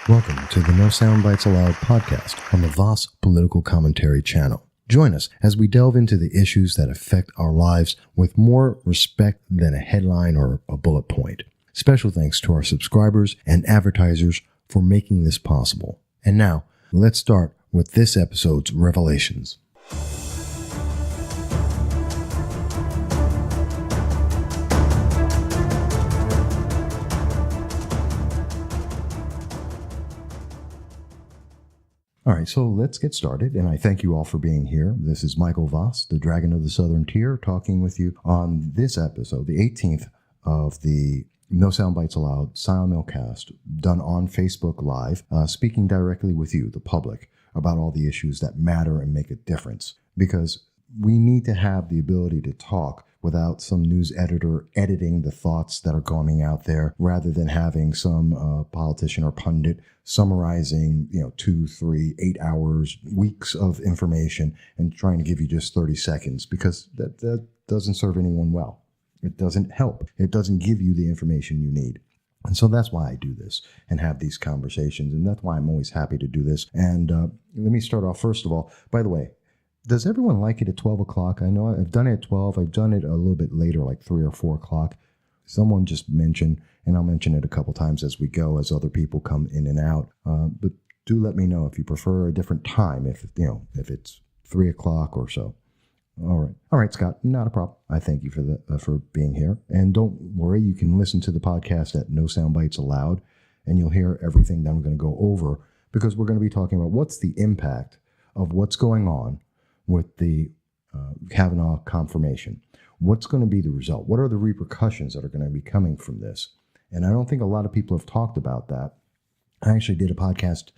Welcome to the No Sound Bites Allowed podcast on the Voss Political Commentary channel. Join us as we delve into the issues that affect our lives with more respect than a headline or a bullet point. Special thanks to our subscribers and advertisers for making this possible. And now, let's start with this episode's revelations. All right, so let's get started, and I thank you all for being here. This is Michael Voss, the Dragon of the Southern Tier, talking with you on this episode, the 18th of the No Sound Bites Allowed Simulcast, done on Facebook Live, speaking directly with you, the public, about all the issues that matter and make a difference. Because we need to have the ability to talk without some news editor editing the thoughts that are going out there, rather than having some politician or pundit summarizing, 2, 3, 8 hours, weeks of information and trying to give you just 30 seconds, because that doesn't serve anyone well. It doesn't help. It doesn't give you the information you need. And so that's why I do this and have these conversations. And that's why I'm always happy to do this. And let me start off, first of all, by the way, does everyone like it at 12 o'clock? I know I've done it at 12. I've done it a little bit later, like 3 or 4 o'clock. Someone just mentioned, and I'll mention it a couple times as we go, as other people come in and out. But do let me know if you prefer a different time, if it's 3 o'clock or so. All right, Scott, not a problem. I thank you for being here. And don't worry, you can listen to the podcast at No Sound Bites Allowed, and you'll hear everything that I'm going to go over, because we're going to be talking about what's the impact of what's going on with the Kavanaugh confirmation. What's going to be the result? What are the repercussions that are going to be coming from this? And I don't think a lot of people have talked about that. I actually did a podcast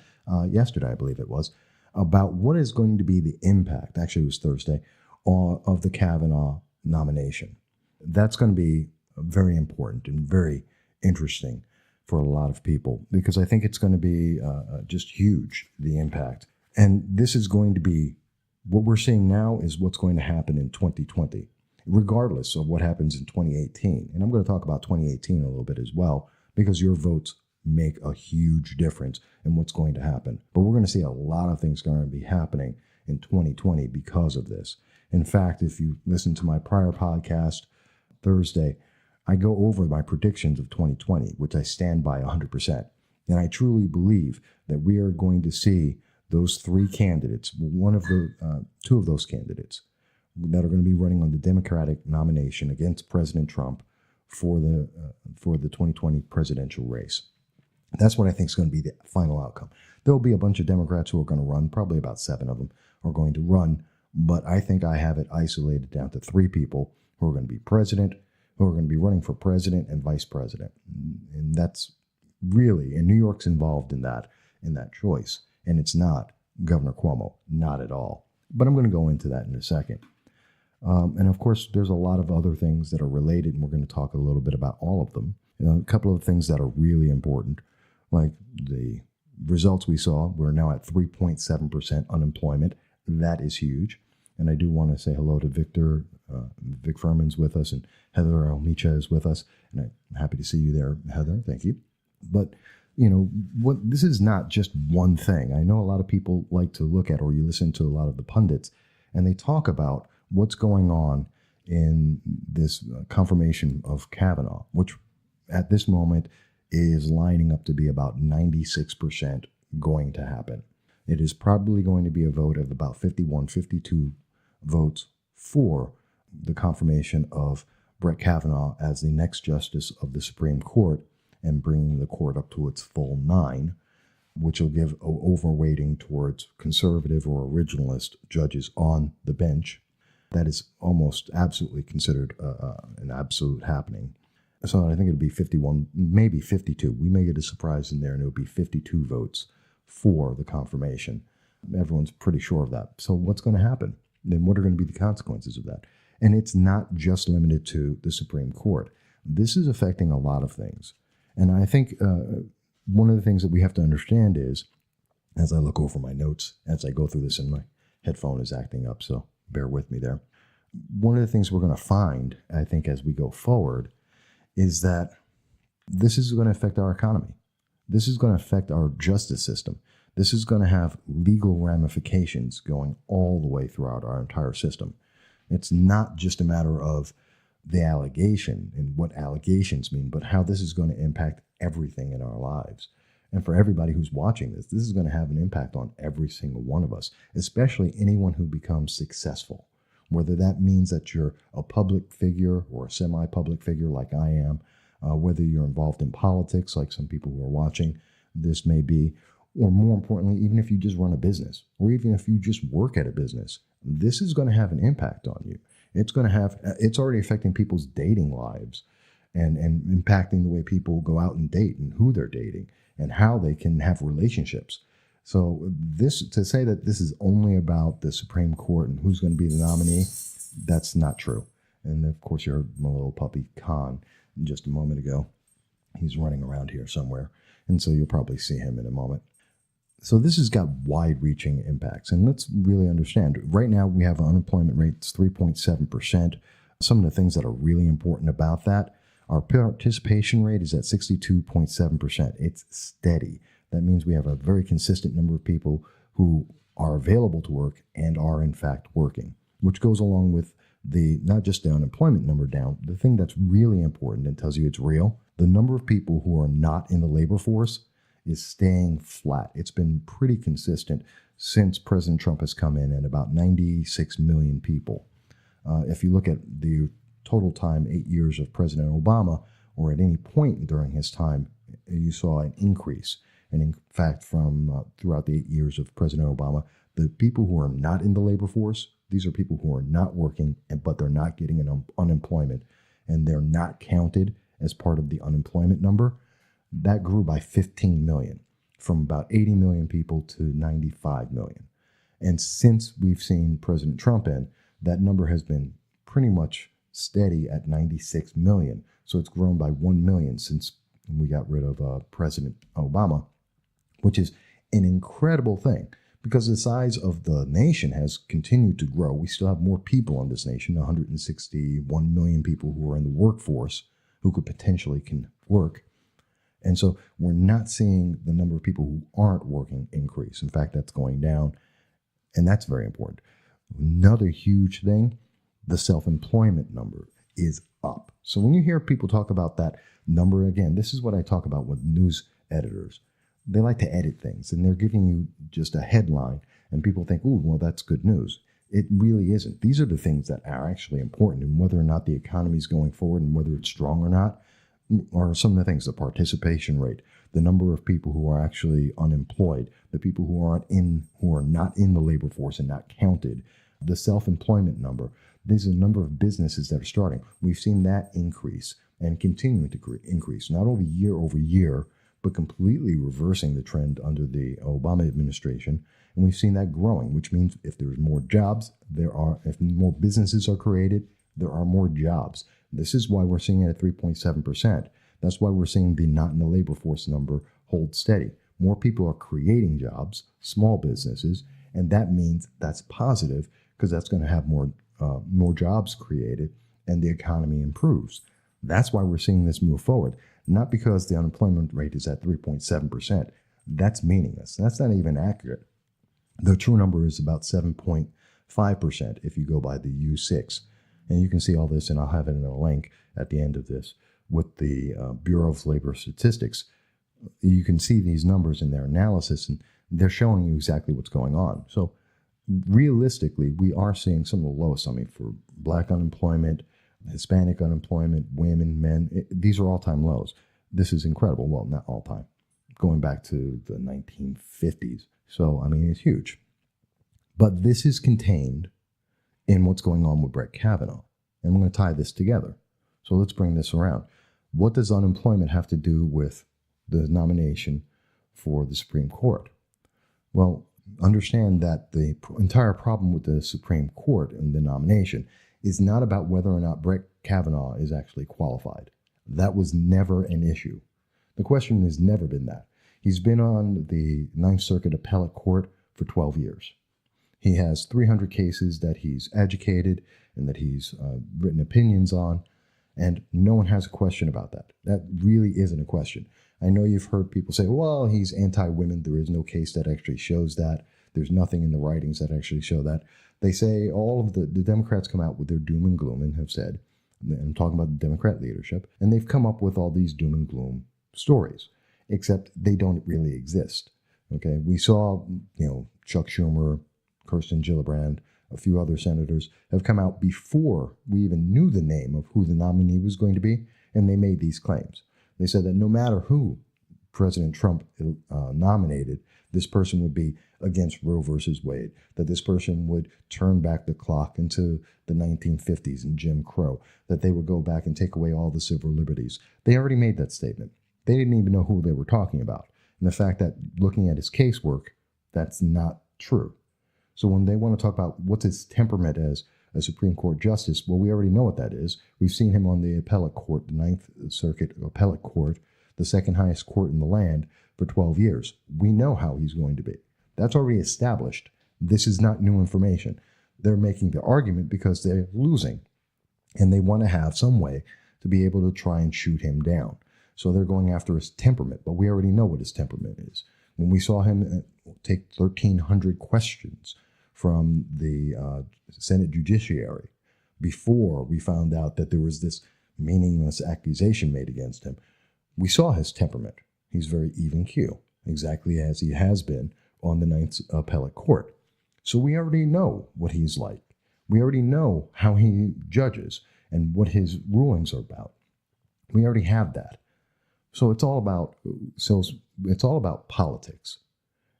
yesterday, I believe it was, about what is going to be the impact, actually it was Thursday, of the Kavanaugh nomination. That's going to be very important and very interesting for a lot of people, because I think it's going to be just huge, the impact. And this is going to be, what we're seeing now is what's going to happen in 2020, regardless of what happens in 2018. And I'm going to talk about 2018 a little bit as well, because your votes make a huge difference in what's going to happen. But we're going to see a lot of things going to be happening in 2020 because of this. In fact, if you listen to my prior podcast Thursday, I go over my predictions of 2020, which I stand by 100%. And I truly believe that we are going to see those 3 candidates, two of those candidates that are going to be running on the Democratic nomination against President Trump for the 2020 presidential race. That's what I think is going to be the final outcome. There'll be a bunch of Democrats who are going to run, probably about 7 of them are going to run, but I think I have it isolated down to 3 people who are going to be president, who are going to be running for president and vice president. And that's really, and New York's involved in that choice. And it's not Governor Cuomo, not at all. But I'm going to go into that in a second. And of course, there's a lot of other things that are related, and we're going to talk a little bit about all of them. A couple of things that are really important, like the results we saw. We're now at 3.7% unemployment. That is huge. And I do want to say hello to Victor. Vic Furman's with us, and Heather Almicha is with us. And I'm happy to see you there, Heather. Thank you. But this is not just one thing. I know a lot of people like to look at, or you listen to a lot of the pundits, and they talk about what's going on in this confirmation of Kavanaugh, which at this moment is lining up to be about 96% going to happen. It is probably going to be a vote of about 51, 52 votes for the confirmation of Brett Kavanaugh as the next justice of the Supreme Court, and bringing the court up to its full 9, which will give overweighting towards conservative or originalist judges on the bench. That is almost absolutely considered an absolute happening. So I think it'll be 51, maybe 52. We may get a surprise in there, and it'll be 52 votes for the confirmation. Everyone's pretty sure of that. So what's going to happen? Then what are going to be the consequences of that? And it's not just limited to the Supreme Court. This is affecting a lot of things. And I think one of the things that we have to understand is, as I look over my notes, as I go through this, and my headphone is acting up, so bear with me there. One of the things we're going to find, I think, as we go forward, is that this is going to affect our economy. This is going to affect our justice system. This is going to have legal ramifications going all the way throughout our entire system. It's not just a matter of the allegation and what allegations mean, but how this is going to impact everything in our lives. And for everybody who's watching this is going to have an impact on every single one of us, especially anyone who becomes successful. Whether that means that you're a public figure or a semi-public figure like I am, whether you're involved in politics like some people who are watching this may be, or more importantly, even if you just run a business, or even if you just work at a business, this is going to have an impact on you. It's already affecting people's dating lives and impacting the way people go out and date and who they're dating and how they can have relationships. So to say that this is only about the Supreme Court and who's going to be the nominee, that's not true. And of course, you heard my little puppy Khan just a moment ago. He's running around here somewhere. And so you'll probably see him in a moment. So this has got wide-reaching impacts. And let's really understand. Right now, we have an unemployment rate that's 3.7%. Some of the things that are really important about that, our participation rate is at 62.7%. It's steady. That means we have a very consistent number of people who are available to work and are, in fact, working, which goes along with not just the unemployment number down. The thing that's really important and tells you it's real, the number of people who are not in the labor force is staying flat. It's been pretty consistent since President Trump has come in at about 96 million people. If you look at the total time, 8 years of President Obama, or at any point during his time, you saw an increase. And in fact, from throughout the 8 years of President Obama, the people who are not in the labor force, these are people who are not working, but they're not getting an unemployment, and they're not counted as part of the unemployment number. That grew by 15 million, from about 80 million people to 95 million. And since we've seen President Trump in, that number has been pretty much steady at 96 million. So it's grown by 1 million since we got rid of President Obama, which is an incredible thing because the size of the nation has continued to grow. We still have more people in this nation, 161 million people who are in the workforce who could potentially can work. And so we're not seeing the number of people who aren't working increase. In fact, that's going down, and that's very important. Another huge thing, the self-employment number is up. So when you hear people talk about that number, again, this is what I talk about with news editors. They like to edit things, and they're giving you just a headline, and people think, ooh, well, that's good news. It really isn't. These are the things that are actually important, and whether or not the economy is going forward and whether it's strong or not are some of the things, the participation rate, the number of people who are actually unemployed, the people who are not in the labor force and not counted, the self-employment number. There's a number of businesses that are starting. We've seen that increase and continuing to increase, not only year over year, but completely reversing the trend under the Obama administration. And we've seen that growing, which means if there's more jobs, if more businesses are created, there are more jobs. This is why we're seeing it at 3.7%. That's why we're seeing the not in the labor force number hold steady. More people are creating jobs, small businesses, and that means that's positive because that's going to have more jobs created and the economy improves. That's why we're seeing this move forward, not because the unemployment rate is at 3.7%. That's meaningless. That's not even accurate. The true number is about 7.5% if you go by the U6. And you can see all this, and I'll have it in a link at the end of this, with the Bureau of Labor Statistics. You can see these numbers in their analysis, and they're showing you exactly what's going on. So realistically, we are seeing some of the lowest. I mean, for Black unemployment, Hispanic unemployment, women, men, these are all-time lows. This is incredible. Well, not all-time, going back to the 1950s. So, I mean, it's huge. But this is contained in what's going on with Brett Kavanaugh. And I'm going to tie this together. So let's bring this around. What does unemployment have to do with the nomination for the Supreme Court? Well, understand that the entire problem with the Supreme Court and the nomination is not about whether or not Brett Kavanaugh is actually qualified. That was never an issue. The question has never been that. He's been on the Ninth Circuit Appellate Court for 12 years. He has 300 cases that he's educated and that he's written opinions on, and no one has a question about that. That really isn't a question. I know you've heard people say, well, he's anti-women. There is no case that actually shows that. There's nothing in the writings that actually show that. They say all of the Democrats come out with their doom and gloom and have said, and I'm talking about the Democrat leadership, and they've come up with all these doom and gloom stories, except they don't really exist. Okay, we saw, Chuck Schumer, Kirsten Gillibrand, a few other senators have come out before we even knew the name of who the nominee was going to be, and they made these claims. They said that no matter who President Trump nominated, this person would be against Roe versus Wade, that this person would turn back the clock into the 1950s and Jim Crow, that they would go back and take away all the civil liberties. They already made that statement. They didn't even know who they were talking about. And the fact that looking at his casework, that's not true. So when they want to talk about what's his temperament as a Supreme Court justice, well, we already know what that is. We've seen him on the appellate court, the Ninth Circuit appellate court, the second highest court in the land, for 12 years. We know how he's going to be. That's already established. This is not new information. They're making the argument because they're losing, and they want to have some way to be able to try and shoot him down. So they're going after his temperament, but we already know what his temperament is. When we saw him take 1,300 questions from the Senate Judiciary before we found out that there was this meaningless accusation made against him, we saw his temperament. He's very even keel, exactly as he has been on the Ninth Appellate Court. So we already know what he's like. We already know how he judges and what his rulings are about. We already have that. So it's all about politics.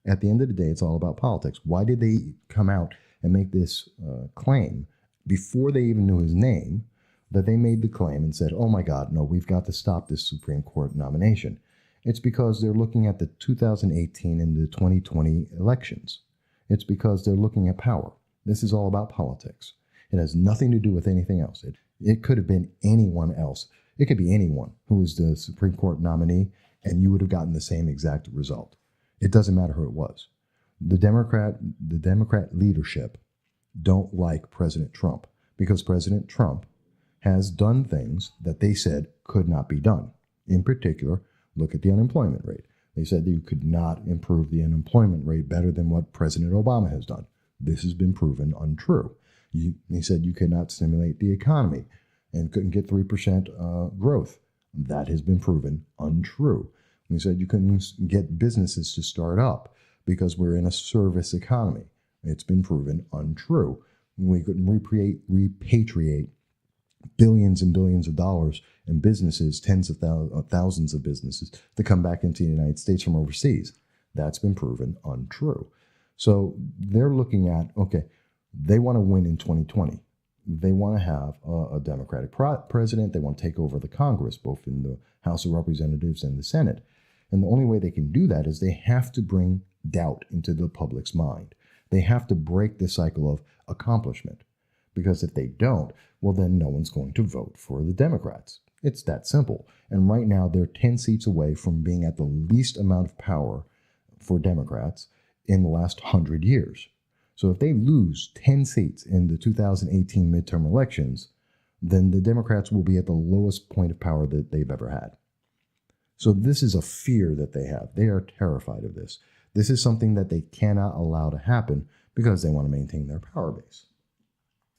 At the end of the day, it's all about politics. Why did they come out and make this claim before they even knew his name, that they made the claim and said, oh my God, no, we've got to stop this Supreme Court nomination? It's because they're looking at the 2018 and the 2020 elections. It's because they're looking at power. This is all about politics. It has nothing to do with anything else. It could have been anyone else. It could be anyone who was the Supreme Court nominee, and you would have gotten the same exact result. It doesn't matter who it was. The Democrat leadership don't like President Trump because President Trump has done things that they said could not be done. In particular, look at the unemployment rate. They said that you could not improve the unemployment rate better than what President Obama has done. This has been proven untrue. He said you could not stimulate the economy and couldn't get 3% growth. That has been proven untrue. He said you couldn't get businesses to start up because we're in a service economy. It's been proven untrue. We couldn't repatriate billions and billions of dollars in businesses, tens of thousands of businesses, to come back into the United States from overseas. That's been proven untrue. So they're looking at, okay, they want to win in 2020. They want to have a Democratic president. They want to take over the Congress, both in the House of Representatives and the Senate. And the only way they can do that is they have to bring doubt into the public's mind. They have to break the cycle of accomplishment. Because if they don't, well, then no one's going to vote for the Democrats. It's that simple. And right now, they're 10 seats away from being at the least amount of power for Democrats in the last 100 years. So if they lose 10 seats in the 2018 midterm elections, then the Democrats will be at the lowest point of power that they've ever had. So this is a fear that they have. They are terrified of this. This is something that they cannot allow to happen because they want to maintain their power base.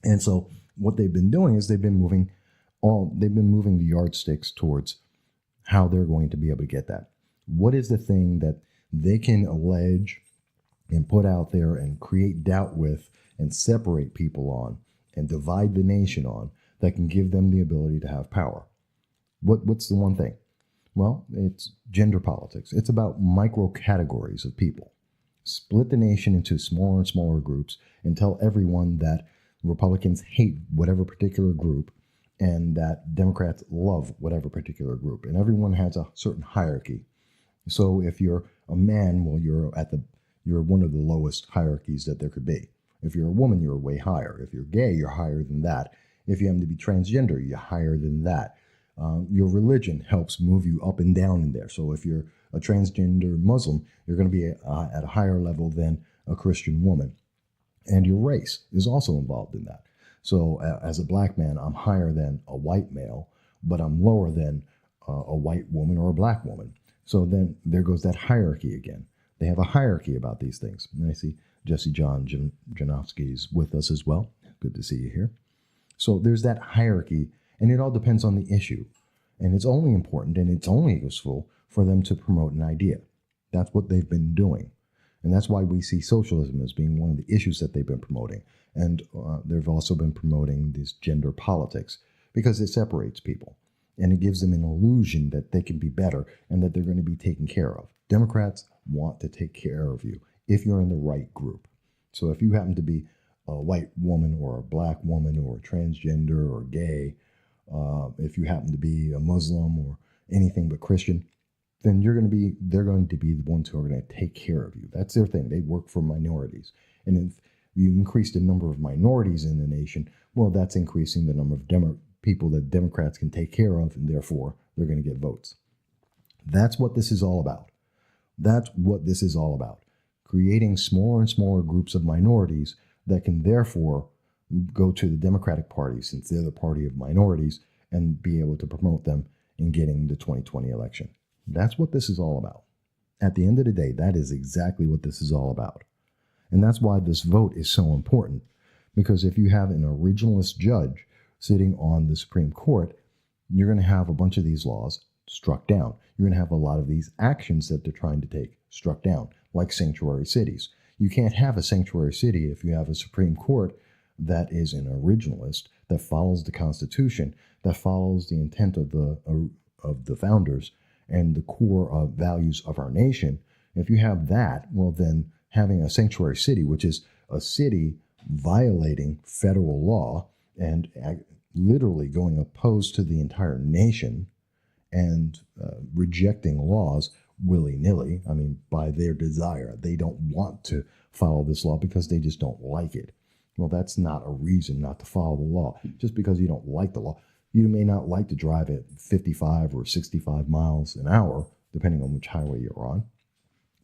And so what they've been doing is they've been moving the yardsticks towards how they're going to be able to get that. What is the thing that they can allege and put out there and create doubt with and separate people on and divide the nation on that can give them the ability to have power? What's the one thing? Well, it's gender politics. It's about micro categories of people. Split the nation into smaller and smaller groups and tell everyone that Republicans hate whatever particular group and that Democrats love whatever particular group. And everyone has a certain hierarchy. So if you're a man, well, you're one of the lowest hierarchies that there could be. If you're a woman, you're way higher. If you're gay, you're higher than that. If you happen to be transgender, you're higher than that. Your religion helps move you up and down in there. So if you're a transgender Muslim, you're going to be at a higher level than a Christian woman. And your race is also involved in that. So as a black man, I'm higher than a white male, but I'm lower than a white woman or a black woman. So then there goes that hierarchy again. They have a hierarchy about these things. And I see Jesse John Janowski is with us as well. Good to see you here. So there's that hierarchy, and it all depends on the issue. And it's only important and it's only useful for them to promote an idea. That's what they've been doing. And that's why we see socialism as being one of the issues that they've been promoting. And they've also been promoting this gender politics because it separates people. And it gives them an illusion that they can be better and that they're going to be taken care of. Democrats want to take care of you if you're in the right group. So if you happen to be a white woman or a black woman or a transgender or gay, if you happen to be a Muslim or anything but Christian, then they're going to be the ones who are going to take care of you. That's their thing. They work for minorities. And if you increase the number of minorities in the nation, well, that's increasing the number of people that Democrats can take care of, and therefore they're going to get votes. That's what this is all about. That's what this is all about. Creating smaller and smaller groups of minorities that can therefore go to the Democratic Party, since they're the party of minorities, and be able to promote them in getting the 2020 election. That's what this is all about. At the end of the day, that is exactly what this is all about. And that's why this vote is so important. Because if you have an originalist judge sitting on the Supreme Court, you're going to have a bunch of these laws struck down. You're going to have a lot of these actions that they're trying to take struck down, like sanctuary cities. You can't have a sanctuary city if you have a Supreme Court that is an originalist, that follows the Constitution, that follows the intent of the founders and the core of values of our nation. If you have that, well, then having a sanctuary city, which is a city violating federal law and literally going opposed to the entire nation and rejecting laws willy-nilly, I mean, by their desire. They don't want to follow this law because they just don't like it. Well, that's not a reason not to follow the law. Just because you don't like the law, you may not like to drive at 55 or 65 miles an hour, depending on which highway you're on.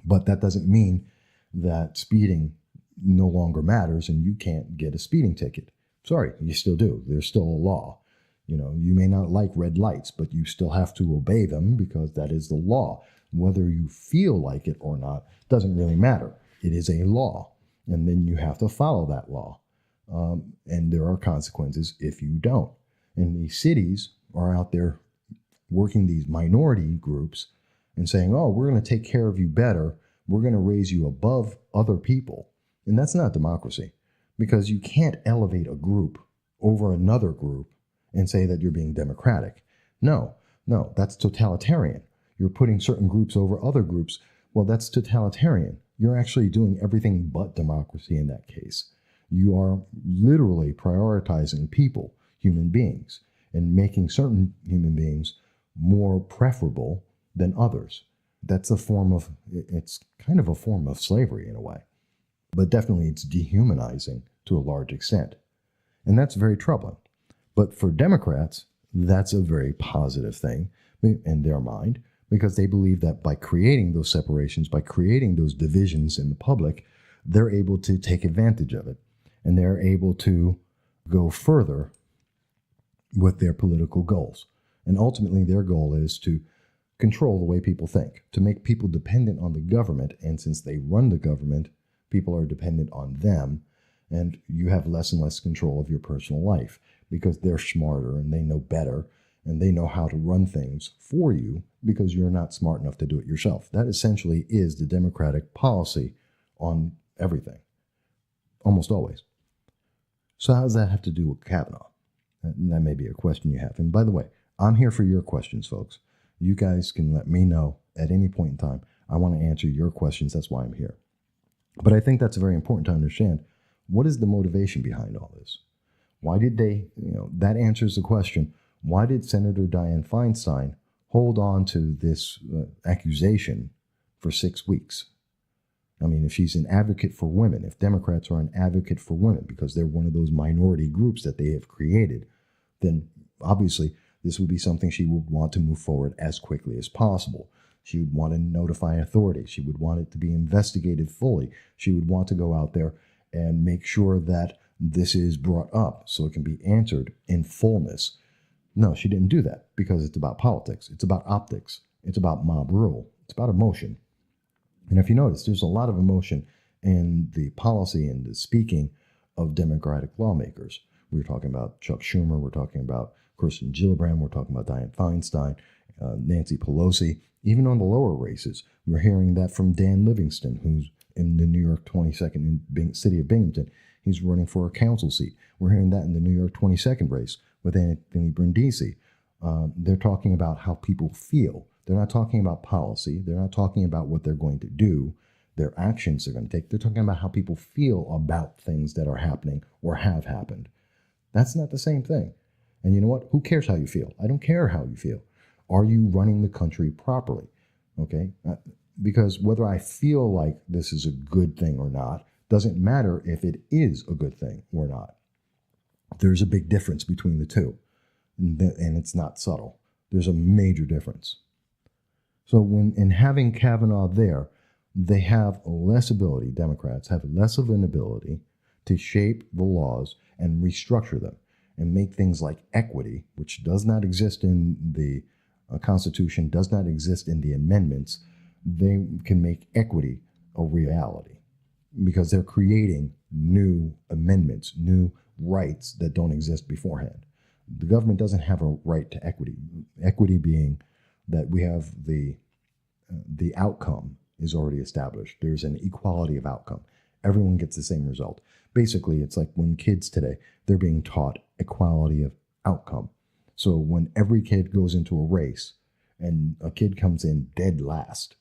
But that doesn't mean that speeding no longer matters and you can't get a speeding ticket. Sorry, you still do. There's still a law. You know, you may not like red lights, but you still have to obey them because that is the law. Whether you feel like it or not doesn't really matter. It is a law, and then you have to follow that law. And there are consequences if you don't. And these cities are out there working these minority groups and saying, oh, we're going to take care of you better. We're going to raise you above other people. And that's not democracy, because you can't elevate a group over another group and say that you're being democratic. No, that's totalitarian. You're putting certain groups over other groups. Well, that's totalitarian. You're actually doing everything but democracy in that case. You are literally prioritizing people, human beings, and making certain human beings more preferable than others. That's it's kind of a form of slavery in a way. But definitely it's dehumanizing to a large extent. And that's very troubling. But for Democrats, that's a very positive thing in their mind, because they believe that by creating those separations, by creating those divisions in the public, they're able to take advantage of it. And they're able to go further with their political goals. And ultimately, their goal is to control the way people think, to make people dependent on the government. And since they run the government, people are dependent on them. And you have less and less control of your personal life because they're smarter and they know better and they know how to run things for you because you're not smart enough to do it yourself. That essentially is the Democratic policy on everything, almost always. So how does that have to do with Kavanaugh? And that may be a question you have. And by the way, I'm here for your questions, folks. You guys can let me know at any point in time. I want to answer your questions. That's why I'm here. But I think that's very important to understand. What is the motivation behind all this? Why did they, that answers the question. Why did Senator Dianne Feinstein hold on to this accusation for 6 weeks? I mean, if she's an advocate for women, if Democrats are an advocate for women because they're one of those minority groups that they have created, then obviously this would be something she would want to move forward as quickly as possible. She would want to notify authorities. She would want it to be investigated fully. She would want to go out there and make sure that this is brought up so it can be answered in fullness. No, she didn't do that because it's about politics. It's about optics. It's about mob rule. It's about emotion. And if you notice, there's a lot of emotion in the policy and the speaking of Democratic lawmakers. We're talking about Chuck Schumer. We're talking about Kirsten Gillibrand. We're talking about Dianne Feinstein, Nancy Pelosi. Even on the lower races, we're hearing that from Dan Livingston, who's in the New York 22nd city of Binghamton. He's running for a council seat. We're hearing that in the New York 22nd race with Anthony Brindisi. They're talking about how people feel. They're not talking about policy. They're not talking about what they're going to do, their actions they're going to take. They're talking about how people feel about things that are happening or have happened. That's not the same thing. And you know what? Who cares how you feel? I don't care how you feel. Are you running the country properly? Okay? Because whether I feel like this is a good thing or not doesn't matter if it is a good thing or not. There's a big difference between the two. And it's not subtle. There's a major difference. So in having Kavanaugh there, they have less ability, Democrats have less of an ability to shape the laws and restructure them and make things like equity, which does not exist in the Constitution, does not exist in the amendments. They can make equity a reality because they're creating new amendments, new rights that don't exist beforehand. The government doesn't have a right to equity. Equity being that we have the outcome is already established. There's an equality of outcome. Everyone gets the same result. Basically, it's like when kids today, they're being taught equality of outcome. So when every kid goes into a race and a kid comes in dead last,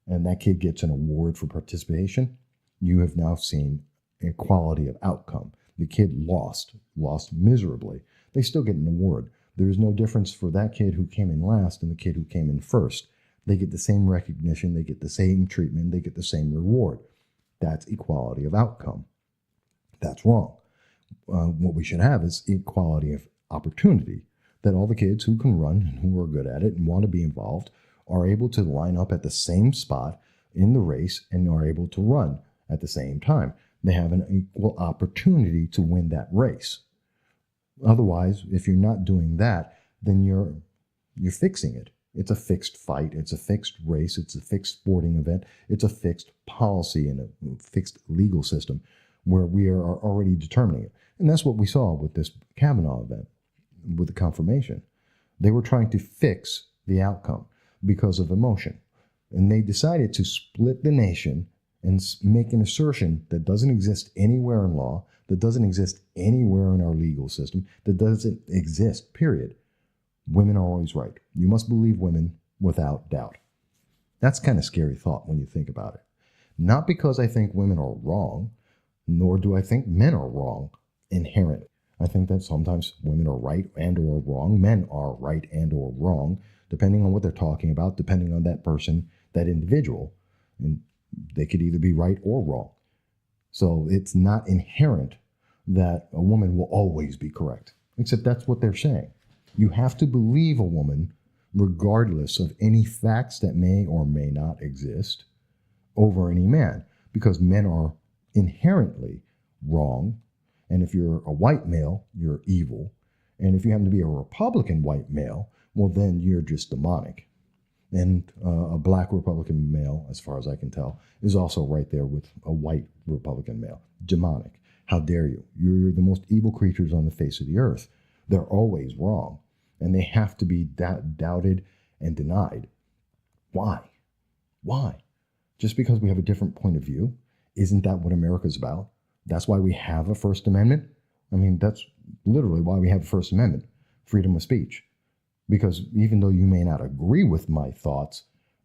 and that kid gets an award for participation, you have now seen equality of outcome. The kid lost miserably. They still get an award. There's no difference for that kid who came in last and the kid who came in first. They get the same recognition, they get the same treatment, they get the same reward. That's equality of outcome. That's wrong. What we should have is equality of opportunity, that all the kids who can run and who are good at it and want to be involved are able to line up at the same spot in the race and are able to run at the same time. They have an equal opportunity to win that race. Otherwise, if you're not doing that, then you're fixing it. It's a fixed fight. It's a fixed race. It's a fixed sporting event. It's a fixed policy and a fixed legal system where we are already determining it. And that's what we saw with this Kavanaugh event, with the confirmation. They were trying to fix the outcome because of emotion. And they decided to split the nation and make an assertion that doesn't exist anywhere in law, that doesn't exist anywhere in our legal system, that doesn't exist, period. Women are always right. You must believe women without doubt. That's kind of scary thought when you think about it. Not because I think women are wrong, nor do I think men are wrong inherently. I think that sometimes women are right and or wrong. Men are right and or wrong, depending on what they're talking about, depending on that person, that individual. And they could either be right or wrong. So it's not inherent that a woman will always be correct, except that's what they're saying. You have to believe a woman regardless of any facts that may or may not exist over any man, because men are inherently wrong. And if you're a white male, you're evil. And if you happen to be a Republican white male, well, then you're just demonic. And a black Republican male, as far as I can tell, is also right there with a white Republican male. Demonic. How dare you? You're the most evil creatures on the face of the earth. They're always wrong. And they have to be doubted and denied. Why? Why? Just because we have a different point of view? Isn't that what America's about? That's why we have a First Amendment? I mean, that's literally why we have a First Amendment. Freedom of speech. Because even though you may not agree with my thoughts,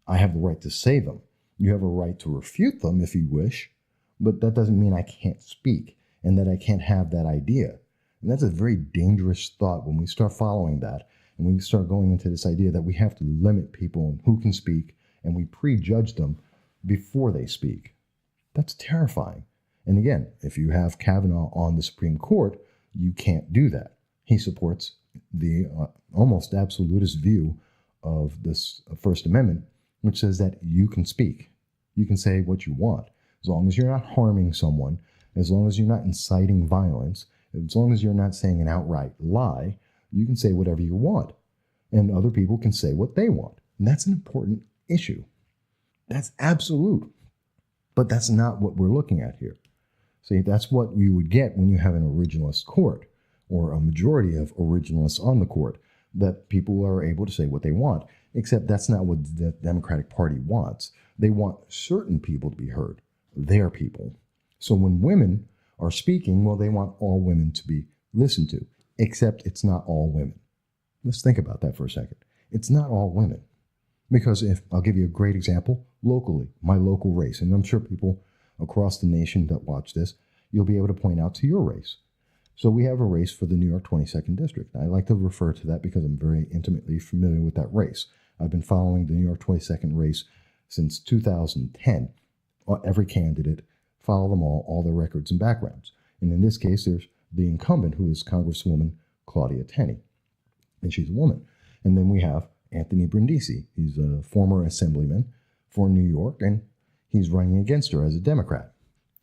I have the right to say them. You have a right to refute them if you wish, but that doesn't mean I can't speak and that I can't have that idea. And that's a very dangerous thought when we start following that and we start going into this idea that we have to limit people who can speak and we prejudge them before they speak. That's terrifying. And again, if you have Kavanaugh on the Supreme Court, you can't do that. He supports the almost absolutist view of this First Amendment, which says that you can speak. You can say what you want. As long as you're not harming someone, as long as you're not inciting violence, as long as you're not saying an outright lie, you can say whatever you want. And other people can say what they want. And that's an important issue. That's absolute. But that's not what we're looking at here. See, that's what you would get when you have an originalist court or a majority of originalists on the court, that people are able to say what they want, except that's not what the Democratic Party wants. They want certain people to be heard, their people. So when women are speaking, well, they want all women to be listened to, except it's not all women. Let's think about that for a second. It's not all women. Because I'll give you a great example, locally, my local race, and I'm sure people across the nation that watch this, you'll be able to point out to your race. So we have a race for the New York 22nd District. I like to refer to that because I'm very intimately familiar with that race. I've been following the New York 22nd race since 2010. Every candidate, follow them all their records and backgrounds. And in this case, there's the incumbent, who is Congresswoman Claudia Tenney, and she's a woman. And then we have Anthony Brindisi. He's a former assemblyman for New York, and he's running against her as a Democrat.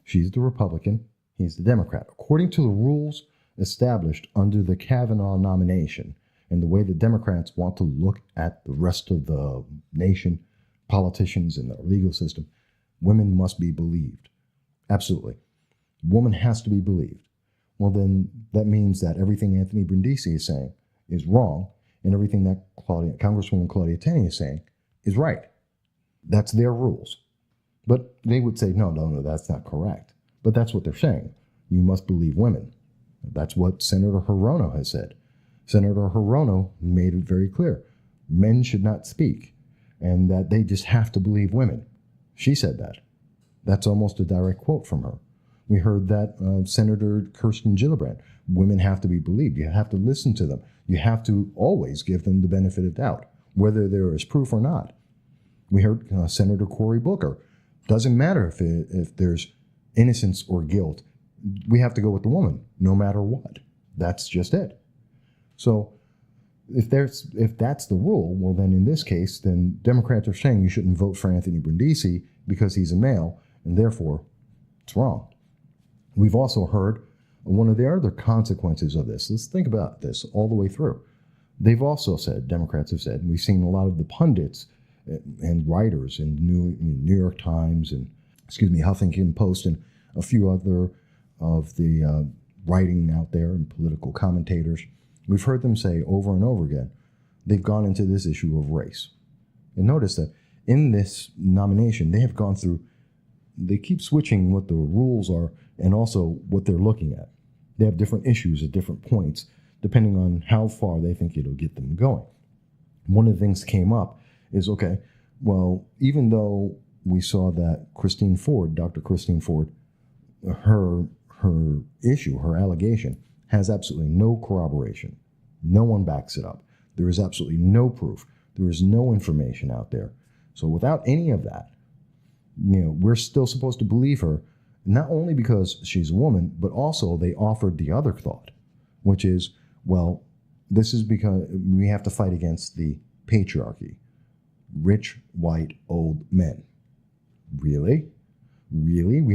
She's the Republican. He's the Democrat. According to the rules established under the Kavanaugh nomination and the way the Democrats want to look at the rest of the nation, politicians and the legal system, women must be believed. Absolutely. Woman has to be believed. Well, then that means that everything Anthony Brindisi is saying is wrong, and everything that Congresswoman Claudia Tenney is saying is right. That's their rules. But they would say, no, that's not correct. But that's what they're saying. You must believe women. That's what Senator Hirono has said. Senator Hirono made it very clear. Men should not speak, and that they just have to believe women. She said that. That's almost a direct quote from her. We heard that Senator Kirsten Gillibrand. Women have to be believed. You have to listen to them. You have to always give them the benefit of doubt, whether there is proof or not. We heard Senator Cory Booker. Doesn't matter if there's innocence or guilt. We have to go with the woman, no matter what. That's just it. So if that's the rule, well, then in this case, then Democrats are saying you shouldn't vote for Anthony Brindisi because he's a male, and therefore it's wrong. We've also heard one of the other consequences of this. Let's think about this all the way through. They've also said, Democrats have said, and we've seen a lot of the pundits and writers in New York Times and, Huffington Post and a few other of the writing out there and political commentators. We've heard them say over and over again, they've gone into this issue of race. And notice that in this nomination, they keep switching what the rules are and also what they're looking at. They have different issues at different points, depending on how far they think it'll get them going. One of the things that came up is, okay, well, even though we saw that Dr. Christine Ford, her issue, her allegation, has absolutely no corroboration. No one backs it up. There is absolutely no proof. There is no information out there. So without any of that, we're still supposed to believe her, not only because she's a woman, but also they offered the other thought, which is, well, this is because we have to fight against the patriarchy. Rich, white, old men. Really? Really? We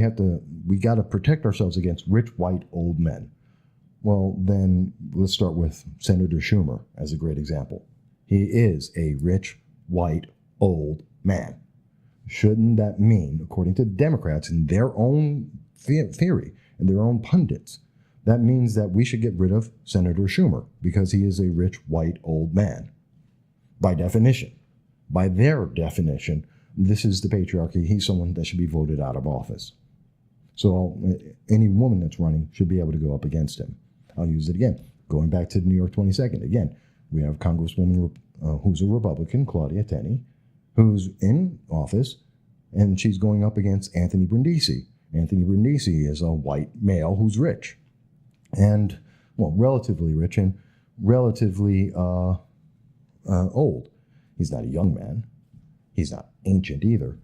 got to protect ourselves against rich, white, old men. Well, then let's start with Senator Schumer as a great example. He is a rich, white, old man. Shouldn't that mean, according to Democrats and their own theory and their own pundits, that means that we should get rid of Senator Schumer because he is a rich, white, old man? By definition. By their definition, this is the patriarchy. He's someone that should be voted out of office. So any woman that's running should be able to go up against him. I'll use it again. Going back to the New York 22nd. Again, we have Congresswoman who's a Republican, Claudia Tenney, who's in office, and she's going up against Anthony Brindisi. Anthony Brindisi is a white male who's rich. And, well, relatively rich and relatively old. He's not a young man. He's not ancient either.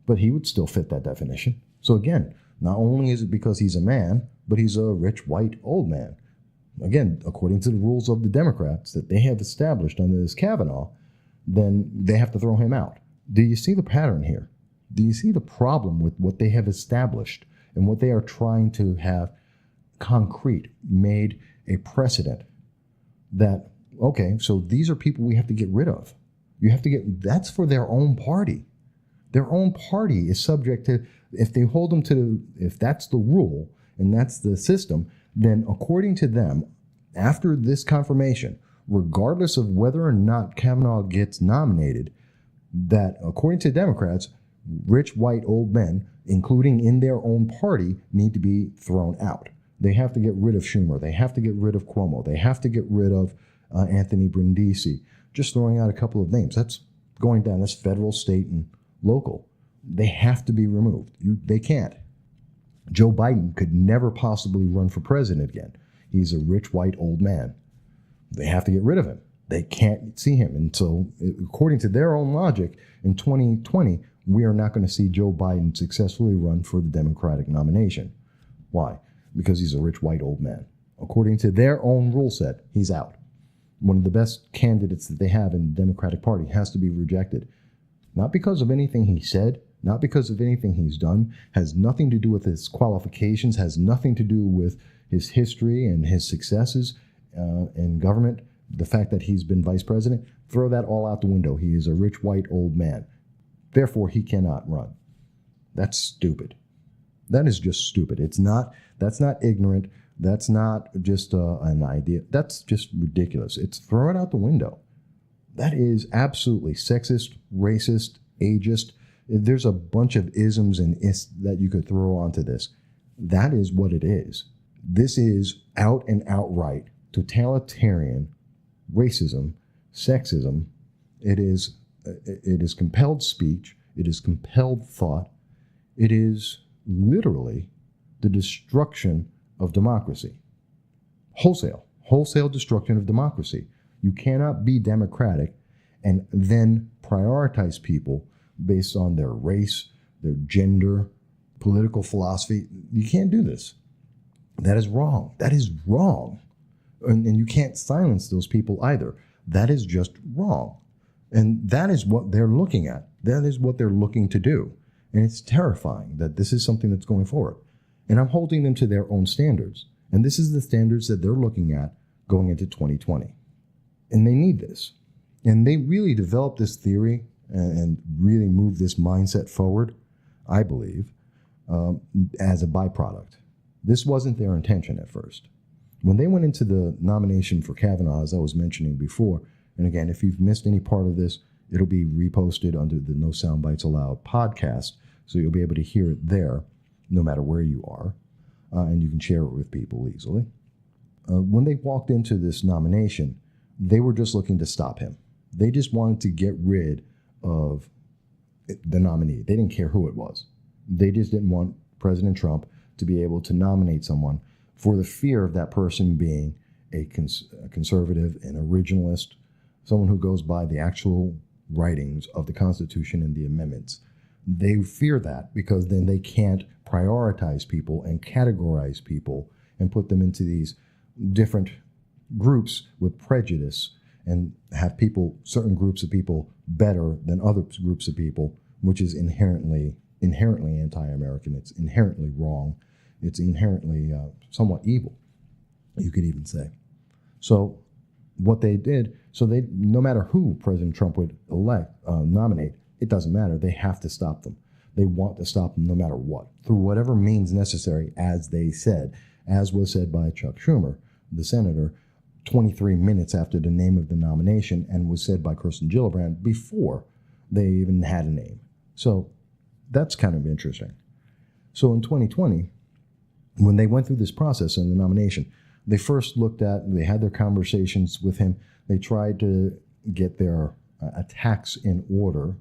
But he would still fit that definition. So again, not only is it because he's a man, but he's a rich, white, old man. Again, according to the rules of the Democrats that they have established under this Kavanaugh, then they have to throw him out. Do you see the pattern here? Do you see the problem with what they have established and what they are trying to have concrete, made a precedent that, okay, so these are people we have to get rid of. You have to that's for their own party. Their own party is subject to, if they hold them to, if that's the rule and that's the system, then according to them, after this confirmation, regardless of whether or not Kavanaugh gets nominated, that according to Democrats, rich white old men, including in their own party, need to be thrown out. They have to get rid of Schumer. They have to get rid of Cuomo. They have to get rid of Anthony Brindisi. Just throwing out a couple of names. That's going down. That's federal, state, and local. They have to be removed. They can't. Joe Biden could never possibly run for president again. He's a rich white old man. They have to get rid of him. They can't see him. And so, according to their own logic, in 2020, we are not going to see Joe Biden successfully run for the Democratic nomination. Why? Because he's a rich white old man. According to their own rule set, he's out. One of the best candidates that they have in the Democratic Party has to be rejected. Not because of anything he said, not because of anything he's done, has nothing to do with his qualifications, has nothing to do with his history and his successes in government, the fact that he's been vice president. Throw that all out the window. He is a rich white old man. Therefore, he cannot run. That's stupid. That is just stupid. That's not ignorant. That's not just an idea. That's just ridiculous. It's throw it out the window. That is absolutely sexist, racist, ageist. There's a bunch of isms and ists that you could throw onto this. That is what it is. This is out and outright totalitarian racism, sexism. It is compelled speech. It is compelled thought. It is literally the destruction of democracy. Wholesale destruction of democracy. You cannot be democratic and then prioritize people based on their race, their gender, political philosophy. You can't do this. That is wrong. That is wrong. And you can't silence those people either. That is just wrong. And that is what they're looking at. That is what they're looking to do. And it's terrifying that this is something that's going forward. And I'm holding them to their own standards. And this is the standards that they're looking at going into 2020. And they need this. And they really developed this theory and really moved this mindset forward, I believe, as a byproduct. This wasn't their intention at first. When they went into the nomination for Kavanaugh, as I was mentioning before, and again, if you've missed any part of this, it'll be reposted under the No Sound Bites Allowed podcast, so you'll be able to hear it there, no matter where you are, and you can share it with people easily. When they walked into this nomination, they were just looking to stop him. They just wanted to get rid of the nominee. They didn't care who it was. They just didn't want President Trump to be able to nominate someone for the fear of that person being a conservative, an originalist, someone who goes by the actual writings of the Constitution and the amendments. They fear that because then they can't prioritize people and categorize people and put them into these different groups with prejudice and have people, certain groups of people, better than other groups of people, which is inherently anti-American. It's inherently wrong. It's inherently somewhat evil, you could even say. So what they did, no matter who President Trump would nominate, it doesn't matter. They have to stop them. They want to stop them no matter what, through whatever means necessary, as they said, as was said by Chuck Schumer, the senator, 23 minutes after the name of the nomination, and was said by Kirsten Gillibrand before they even had a name. So that's kind of interesting. So in 2020, when they went through this process in the nomination, they first they had their conversations with him. They tried to get their attacks in order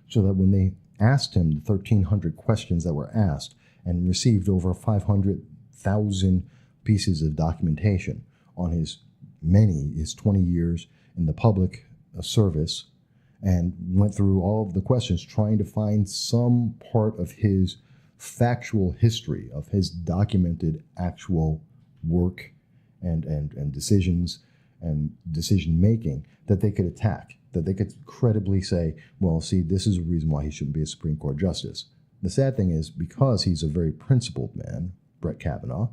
so that when they asked him the 1,300 questions that were asked and received over 500,000 pieces of documentation on his 20 years in the public service, and went through all of the questions trying to find some part of his factual history, of his documented actual work and decisions and decision making that they could attack, that they could credibly say, well, see, this is a reason why he shouldn't be a Supreme Court justice. The sad thing is, because he's a very principled man, Brett Kavanaugh,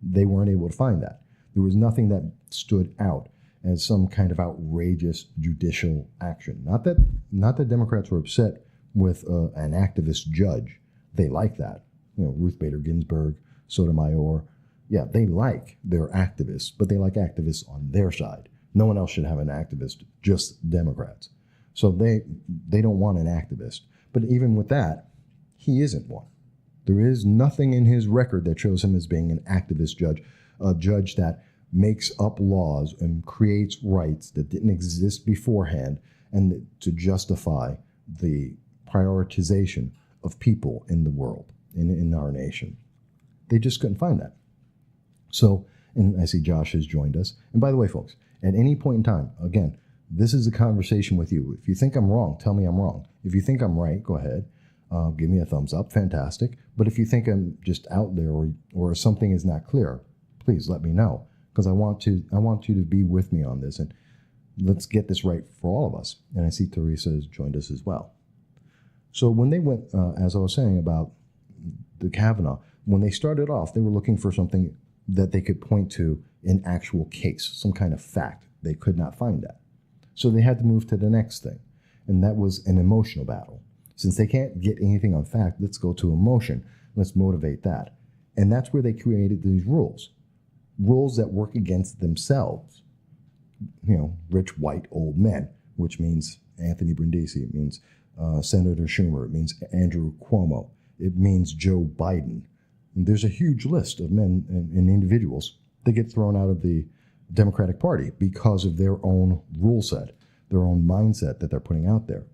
they weren't able to find that. There was nothing that stood out as some kind of outrageous judicial action. Not that Democrats were upset with an activist judge. They like that. Ruth Bader Ginsburg, Sotomayor. Yeah, they like their activists, but they like activists on their side. No one else should have an activist, just Democrats. So they don't want an activist. But even with that, he isn't one. There is nothing in his record that shows him as being an activist judge, a judge that makes up laws and creates rights that didn't exist beforehand and to justify the prioritization of people in the world, in our nation. They just couldn't find that. So, and I see Josh has joined us. And by the way, folks, at any point in time, again, this is a conversation with you. If you think I'm wrong, tell me I'm wrong. If you think I'm right, go ahead. Give me a thumbs up. Fantastic. But if you think I'm just out there or something is not clear, please let me know, because I want you to be with me on this, and let's get this right for all of us. And I see Teresa has joined us as well. So when they went, as I was saying about the Kavanaugh, when they started off, they were looking for something that they could point to in actual case, some kind of fact. They could not find that. So they had to move to the next thing, and that was an emotional battle. Since they can't get anything on fact, let's go to emotion. Let's motivate that. And that's where they created these rules that work against themselves. Rich, white, old men, which means Anthony Brindisi. It means Senator Schumer. It means Andrew Cuomo. It means Joe Biden. And there's a huge list of men and individuals that get thrown out of the Democratic Party because of their own rule set, their own mindset that they're putting out there.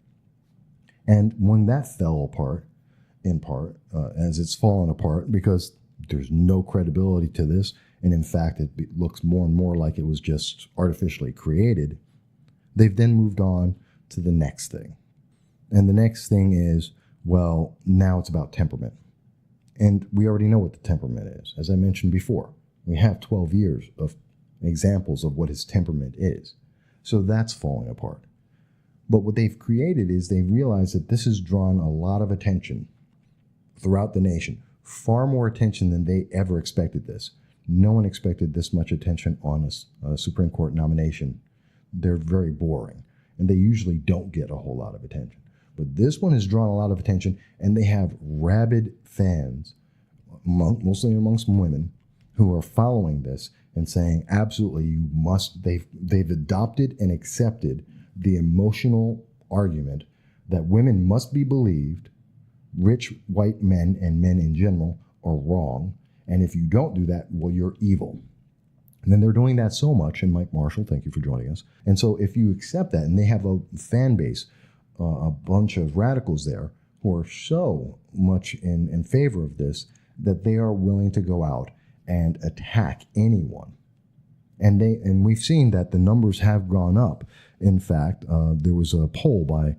And when that fell apart, in part, as it's fallen apart, because there's no credibility to this, and in fact, it looks more and more like it was just artificially created, they've then moved on to the next thing. And the next thing is, well, now it's about temperament. And we already know what the temperament is. As I mentioned before, we have 12 years of examples of what his temperament is. So that's falling apart. But what they've created is they realize that this has drawn a lot of attention throughout the nation, far more attention than they ever expected this. No one expected this much attention on a Supreme Court nomination. They're very boring, and they usually don't get a whole lot of attention. But this one has drawn a lot of attention, and they have rabid fans, mostly amongst women, who are following this and saying, absolutely, you must. They've adopted and accepted the emotional argument that women must be believed, rich white men and men in general are wrong, and if you don't do that, well, you're evil. And then they're doing that so much, and Mike Marshall, thank you for joining us. And so if you accept that, and they have a fan base, a bunch of radicals there who are so much in favor of this that they are willing to go out and attack anyone. And we've seen that the numbers have gone up. In fact, there was a poll by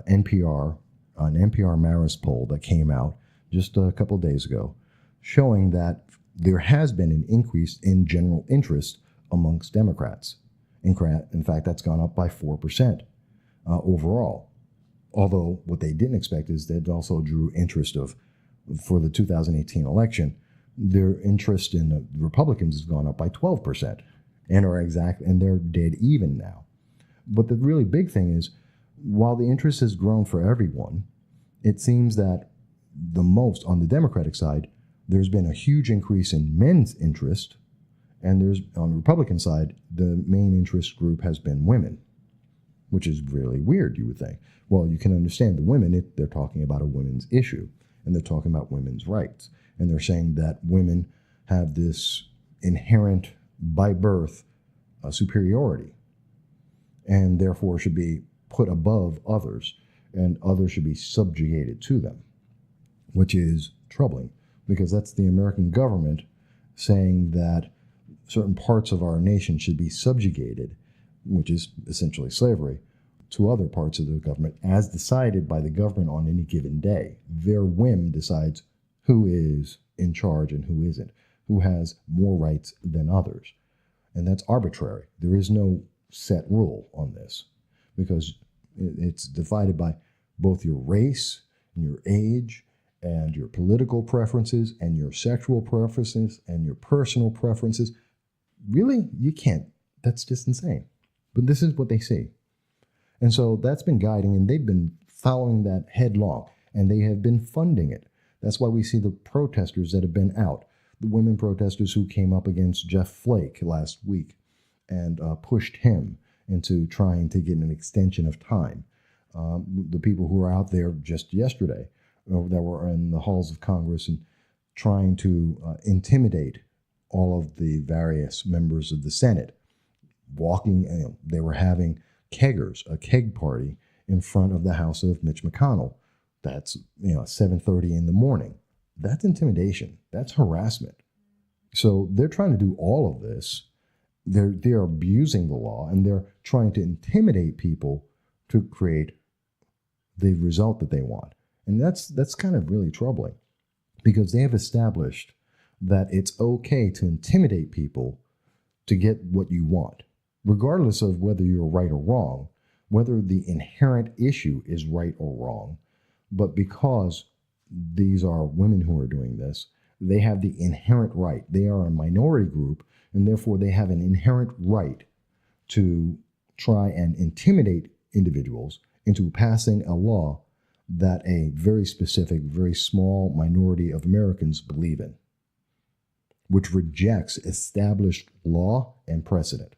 NPR, an NPR Marist poll that came out just a couple of days ago, showing that there has been an increase in general interest amongst Democrats. In fact, that's gone up by 4% overall. Although what they didn't expect is that it also drew interest for the 2018 election. Their interest in the Republicans has gone up by 12%, and they're dead even now. But the really big thing is, while the interest has grown for everyone, it seems that the most on the Democratic side, there's been a huge increase in men's interest, and there's on the Republican side, the main interest group has been women, which is really weird, you would think. Well, you can understand the women, they're talking about a women's issue, and they're talking about women's rights. And they're saying that women have this inherent, by birth, superiority, and therefore should be put above others, and others should be subjugated to them, which is troubling, because that's the American government saying that certain parts of our nation should be subjugated, which is essentially slavery, to other parts of the government as decided by the government on any given day. Their whim decides who is in charge and who isn't, who has more rights than others. And that's arbitrary. There is no set rule on this, because it's divided by both your race and your age and your political preferences and your sexual preferences and your personal preferences. Really? You can't. That's just insane. But this is what they see. And so that's been guiding, and they've been following that headlong, and they have been funding it. That's why we see the protesters that have been out, the women protesters who came up against Jeff Flake last week and pushed him into trying to get an extension of time. The people who were out there just yesterday that were in the halls of Congress and trying to intimidate all of the various members of the Senate, walking, they were having keggers, a keg party in front of the house of Mitch McConnell. That's 7:30 in the morning. That's intimidation. That's harassment. So they're trying to do all of this. They're abusing the law, and they're trying to intimidate people to create the result that they want. And that's kind of really troubling, because they have established that it's okay to intimidate people to get what you want, regardless of whether you're right or wrong, whether the inherent issue is right or wrong. But because these are women who are doing this, they have the inherent right. They are a minority group, and therefore they have an inherent right to try and intimidate individuals into passing a law that a very specific, very small minority of Americans believe in, which rejects established law and precedent.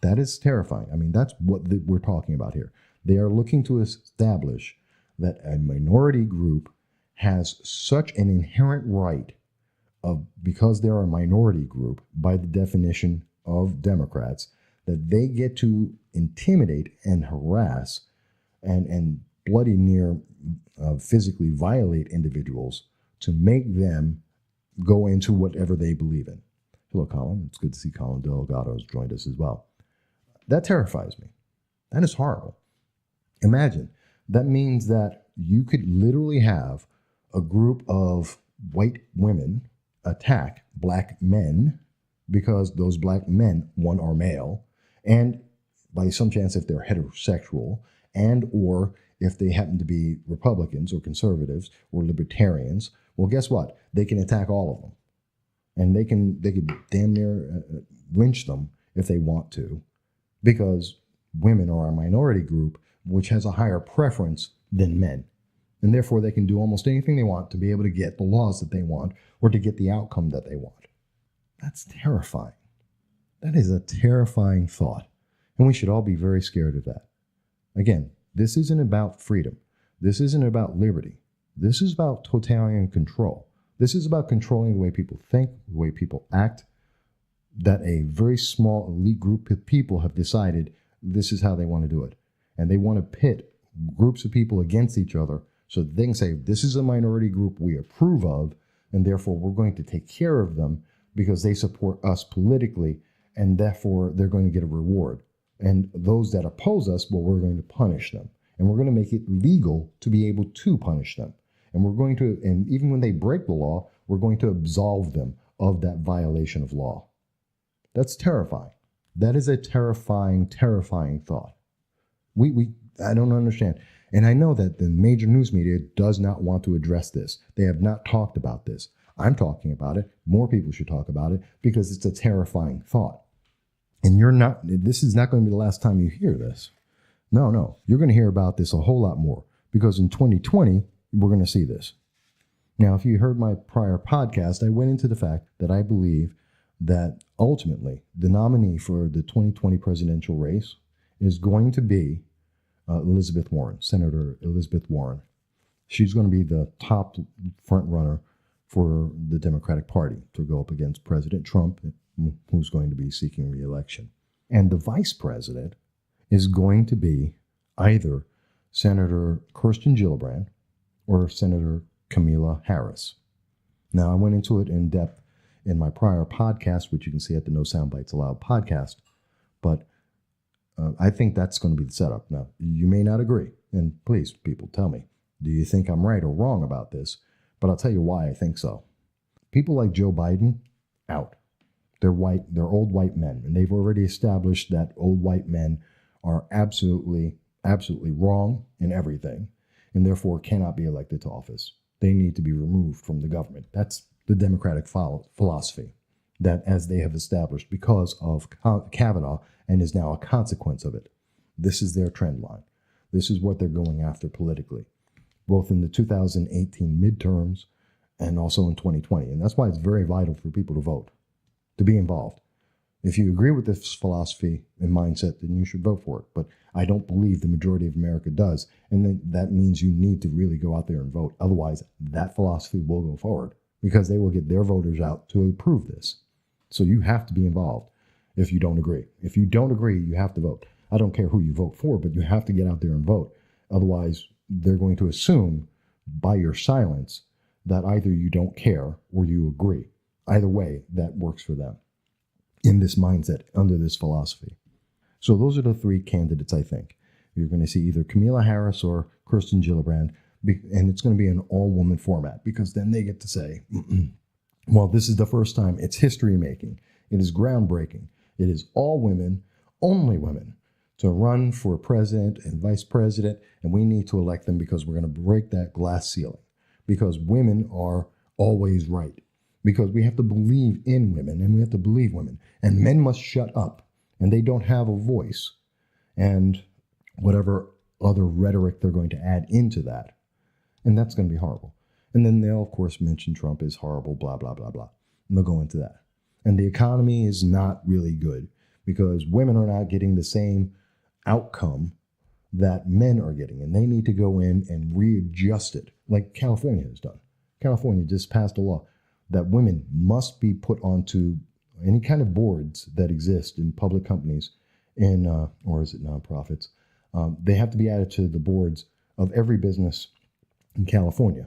That is terrifying. I mean, that's what we're talking about here. They are looking to establish that a minority group has such an inherent right because they're a minority group by the definition of Democrats, that they get to intimidate and harass and bloody near physically violate individuals to make them go into whatever they believe in. Hello, Colin. It's good to see Colin Delgado has joined us as well. That terrifies me. That is horrible. Imagine, that means that you could literally have a group of white women attack black men because those black men, one, are male, and by some chance if they're heterosexual, and or if they happen to be Republicans or conservatives or libertarians, well, guess what? They can attack all of them. And they could damn near lynch them if they want to, because women are a minority group which has a higher preference than men. And therefore, they can do almost anything they want to be able to get the laws that they want or to get the outcome that they want. That's terrifying. That is a terrifying thought. And we should all be very scared of that. Again, this isn't about freedom. This isn't about liberty. This is about totalitarian control. This is about controlling the way people think, the way people act, that a very small elite group of people have decided this is how they want to do it. And they want to pit groups of people against each other so that they can say, this is a minority group we approve of, and therefore we're going to take care of them because they support us politically, and therefore they're going to get a reward. And those that oppose us, well, we're going to punish them. And we're going to make it legal to be able to punish them. And we're going to, and even when they break the law, we're going to absolve them of that violation of law. That's terrifying. That is a terrifying, terrifying thought. I don't understand. And I know that the major news media does not want to address this. They have not talked about this. I'm talking about it. More people should talk about it because it's a terrifying thought. And this is not going to be the last time you hear this. No. You're going to hear about this a whole lot more because in 2020, we're going to see this. Now, if you heard my prior podcast, I went into the fact that I believe that ultimately the nominee for the 2020 presidential race is going to be Elizabeth Warren, Senator Elizabeth Warren. She's going to be the top front runner for the Democratic Party to go up against President Trump, who's going to be seeking re-election. And the vice president is going to be either Senator Kirsten Gillibrand or Senator Kamala Harris. Now, I went into it in depth in my prior podcast, which you can see at the No Sound Bites Allowed podcast, but I think that's going to be the setup. Now, you may not agree, and please, people, tell me, do you think I'm right or wrong about this? But I'll tell you why I think so. People like Joe Biden, out. They're white, they're old white men, and they've already established that old white men are absolutely wrong in everything, and therefore cannot be elected to office. They need to be removed from the government. That's the Democratic philosophy, that as they have established because of Kavanaugh and is now a consequence of it. This is their trend line. This is what they're going after politically, both in the 2018 midterms and also in 2020. And that's why it's very vital for people to vote, to be involved. If you agree with this philosophy and mindset, then you should vote for it. But I don't believe the majority of America does. And then that means you need to really go out there and vote. Otherwise, that philosophy will go forward because they will get their voters out to approve this. So you have to be involved if you don't agree. If you don't agree, you have to vote. I don't care who you vote for, but you have to get out there and vote. Otherwise, they're going to assume by your silence that either you don't care or you agree. Either way, that works for them in this mindset, under this philosophy. So those are the three candidates, I think. You're going to see either Kamala Harris or Kirsten Gillibrand, and it's going to be an all-woman format because then they get to say, well, this is the first time. It's history-making. It is groundbreaking. It is all women, only women, to run for president and vice president, and we need to elect them because we're going to break that glass ceiling, because women are always right. Because we have to believe in women and we have to believe women. And men must shut up. And they don't have a voice. And whatever other rhetoric they're going to add into that. And that's going to be horrible. And then they'll, of course, mention Trump is horrible, blah, blah, blah, blah. And they'll go into that. And the economy is not really good because women are not getting the same outcome that men are getting. And they need to go in and readjust it like California has done. California just passed a law that women must be put onto any kind of boards that exist in public companies, or is it nonprofits? They have to be added to the boards of every business in California.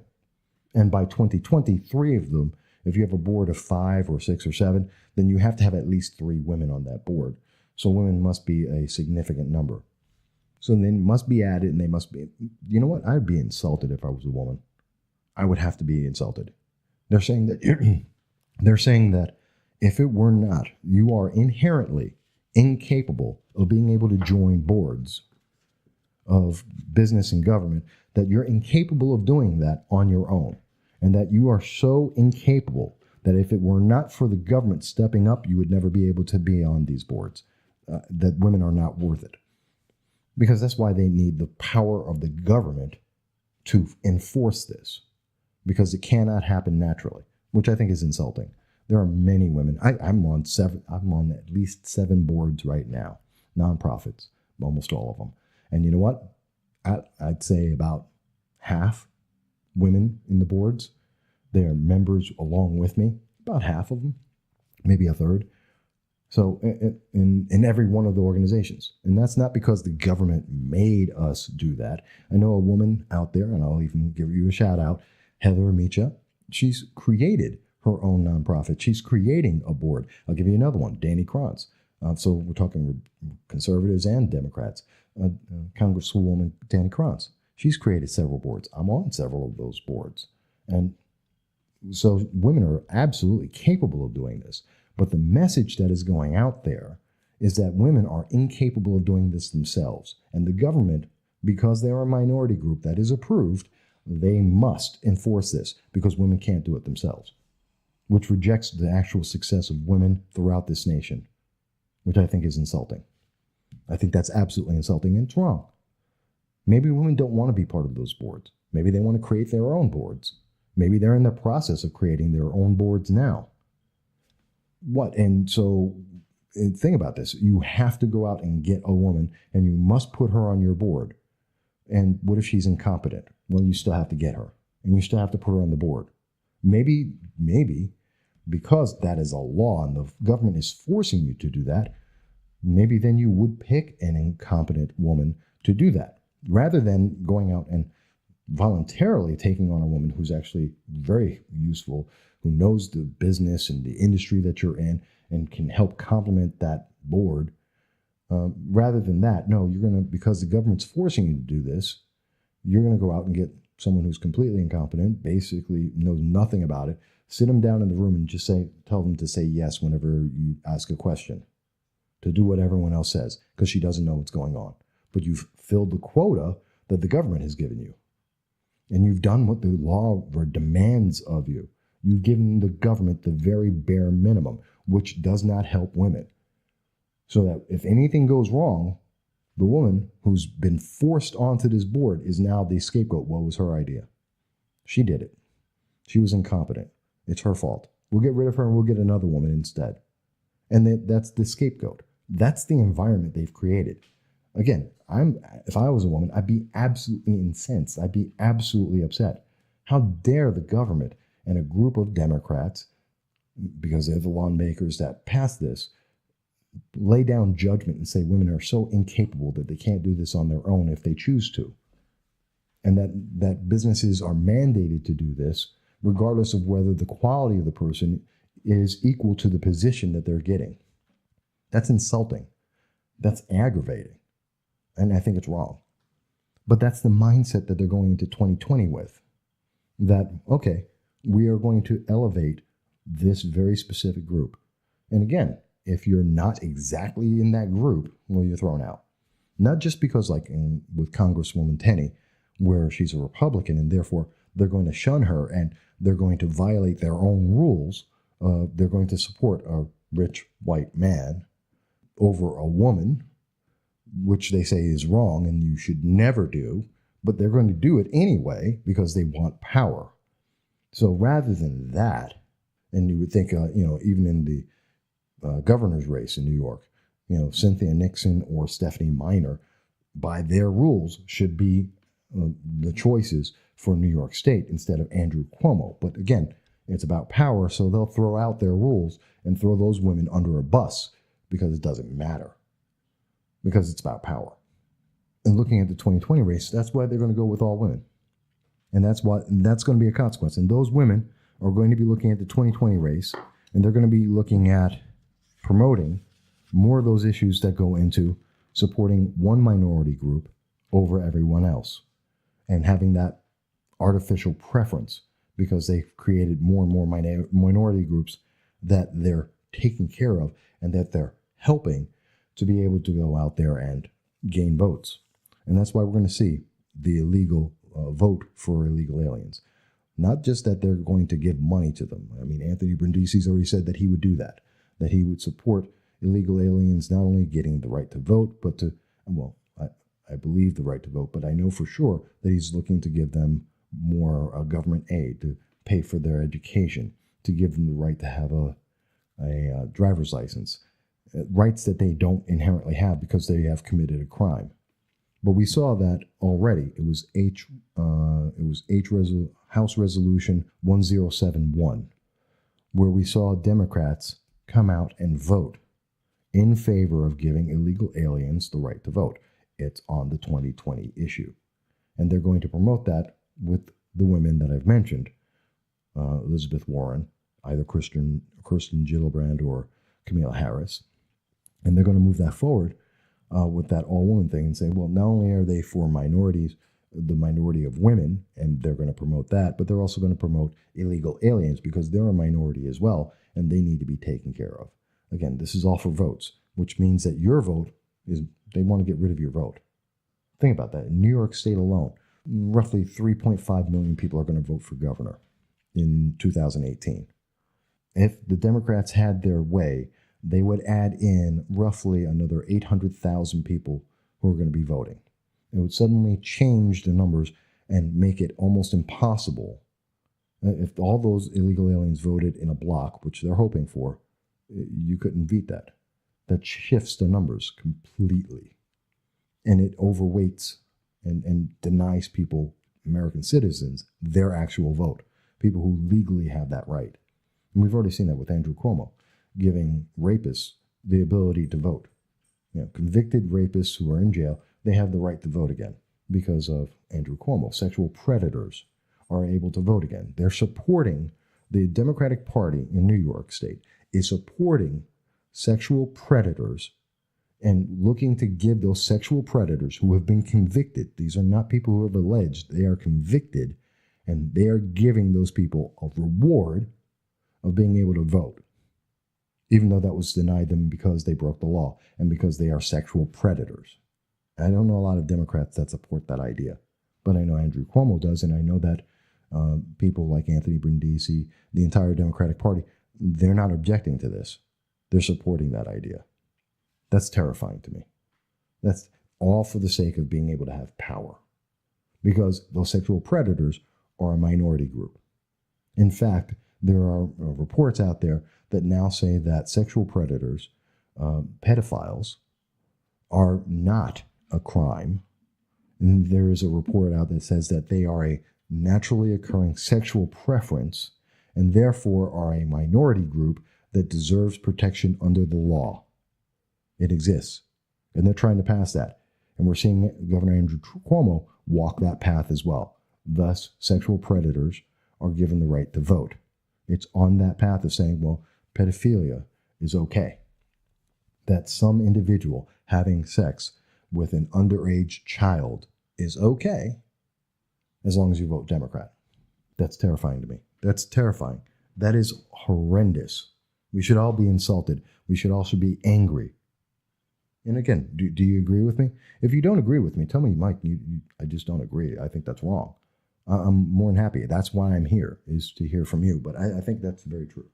And by 2023 of them, if you have a board of 5 or 6 or 7, then you have to have at least 3 women on that board. So women must be a significant number. So they must be added, and they must be, you know what? I'd be insulted if I was a woman. I would have to be insulted. They're saying that if it were not, you are inherently incapable of being able to join boards of business and government, that you're incapable of doing that on your own, and that you are so incapable that if it were not for the government stepping up, you would never be able to be on these boards, that women are not worth it. Because that's why they need the power of the government to enforce this. Because it cannot happen naturally, which I think is insulting. There are many women. I'm on at least 7 boards right now, nonprofits, almost all of them. And you know what? I'd say about half women in the boards. They are members along with me, about half of them, maybe a third. So in every one of the organizations. And that's not because the government made us do that. I know a woman out there, and I'll even give you a shout out, Heather Amicha. She's created her own nonprofit. She's creating a board. I'll give you another one, Danny Kranz. So we're talking conservatives and Democrats. Congresswoman Danny Kranz. She's created several boards. I'm on several of those boards. And so women are absolutely capable of doing this. But the message that is going out there is that women are incapable of doing this themselves. And the government, because they're a minority group that is approved, they must enforce this because women can't do it themselves, which rejects the actual success of women throughout this nation, which I think is insulting. I think that's absolutely insulting, and it's wrong. Maybe women don't want to be part of those boards. Maybe they want to create their own boards. Maybe they're in the process of creating their own boards now. And so think about this. You have to go out and get a woman, and you must put her on your board. And what if she's incompetent? Well, you still have to get her, and you still have to put her on the board. Maybe, because that is a law and the government is forcing you to do that, maybe then you would pick an incompetent woman to do that, rather than going out and voluntarily taking on a woman who's actually very useful, who knows the business and the industry that you're in and can help complement that board. Rather than that, no, you're going to, because the government's forcing you to do this, you're going to go out and get someone who's completely incompetent, basically knows nothing about it, sit them down in the room and just tell them to say yes whenever you ask a question, to do what everyone else says, because she doesn't know what's going on. But you've filled the quota that the government has given you. And you've done what the law demands of you. You've given the government the very bare minimum, which does not help women. So that if anything goes wrong, The woman who's been forced onto this board is now the scapegoat. What was her idea? She did it. She was incompetent. It's her fault. We'll get rid of her and we'll get another woman instead. And that's the scapegoat. That's the environment they've created. Again, if I was a woman, I'd be absolutely incensed. I'd be absolutely upset. How dare the government and a group of Democrats, because they're the lawmakers that passed this, lay down judgment and say women are so incapable that they can't do this on their own if they choose to. And that businesses are mandated to do this, regardless of whether the quality of the person is equal to the position that they're getting. That's insulting. That's aggravating. And I think it's wrong. But that's the mindset that they're going into 2020 with. That, okay, we are going to elevate this very specific group. And again, if you're not exactly in that group, well, you're thrown out. Not just because, like with Congresswoman Tenney, where she's a Republican and therefore they're going to shun her and they're going to violate their own rules. They're going to support a rich white man over a woman, which they say is wrong and you should never do, but they're going to do it anyway because they want power. So rather than that, and you would think, even in the governor's race in New York, Cynthia Nixon or Stephanie Minor, by their rules, should be the choices for New York State instead of Andrew Cuomo. But again, it's about power, so they'll throw out their rules and throw those women under a bus because it doesn't matter, because it's about power. And looking at the 2020 race, that's why they're going to go with all women. And that's going to be a consequence. And those women are going to be looking at the 2020 race, and they're going to be looking at promoting more of those issues that go into supporting one minority group over everyone else and having that artificial preference because they've created more and more minority groups that they're taking care of and that they're helping to be able to go out there and gain votes. And that's why we're going to see the illegal vote for illegal aliens. Not just that they're going to give money to them. I mean, Anthony Brindisi's already said that he would do that he would support illegal aliens not only getting the right to vote, but I believe the right to vote, but I know for sure that he's looking to give them more government aid, to pay for their education, to give them the right to have a driver's license, rights that they don't inherently have because they have committed a crime. But we saw that already. It was House Resolution 1071, where we saw Democrats come out and vote in favor of giving illegal aliens the right to vote. It's on the 2020 issue. And they're going to promote that with the women that I've mentioned, Elizabeth Warren, either Kirsten Gillibrand or Kamala Harris. And they're going to move that forward with that all-woman thing and say, well, not only are they for minorities, the minority of women, and they're going to promote that, but they're also going to promote illegal aliens because they're a minority as well, and they need to be taken care of. Again, this is all for votes, which means that your vote is, they want to get rid of your vote. Think about that. In New York State alone, roughly 3.5 million people are going to vote for governor in 2018. If the Democrats had their way, they would add in roughly another 800,000 people who are going to be voting. It would suddenly change the numbers and make it almost impossible. If all those illegal aliens voted in a block, which they're hoping for, you couldn't beat that. That shifts the numbers completely. And it overweights and denies people, American citizens, their actual vote. People who legally have that right. And we've already seen that with Andrew Cuomo, giving rapists the ability to vote. Convicted rapists who are in jail, they have the right to vote again because of Andrew Cuomo. Sexual predators are able to vote again. They're supporting, the Democratic Party in New York State is supporting sexual predators and looking to give those sexual predators who have been convicted, these are not people who have alleged, they are convicted, and they are giving those people a reward of being able to vote, even though that was denied them because they broke the law and because they are sexual predators. I don't know a lot of Democrats that support that idea, but I know Andrew Cuomo does, and I know that people like Anthony Brindisi, the entire Democratic Party, they're not objecting to this. They're supporting that idea. That's terrifying to me. all for the sake of being able to have power, because those sexual predators are a minority group. In fact, there are reports out there that now say that sexual predators, pedophiles, are not a crime. And there is a report out that says that they are a naturally occurring sexual preference and therefore are a minority group that deserves protection under the law. It exists. And they're trying to pass that. And we're seeing Governor Andrew Cuomo walk that path as well. Thus, sexual predators are given the right to vote. It's on that path of saying, well, pedophilia is okay. That some individual having sex with an underage child is okay as long as you vote Democrat. That's terrifying to me. That's terrifying. That is horrendous. We should all be insulted. We should also be angry. And again, do you agree with me? If you don't agree with me, tell me, Mike, I just don't agree. I think that's wrong. I'm more than happy. That's why I'm here, is to hear from you. But I think that's very true.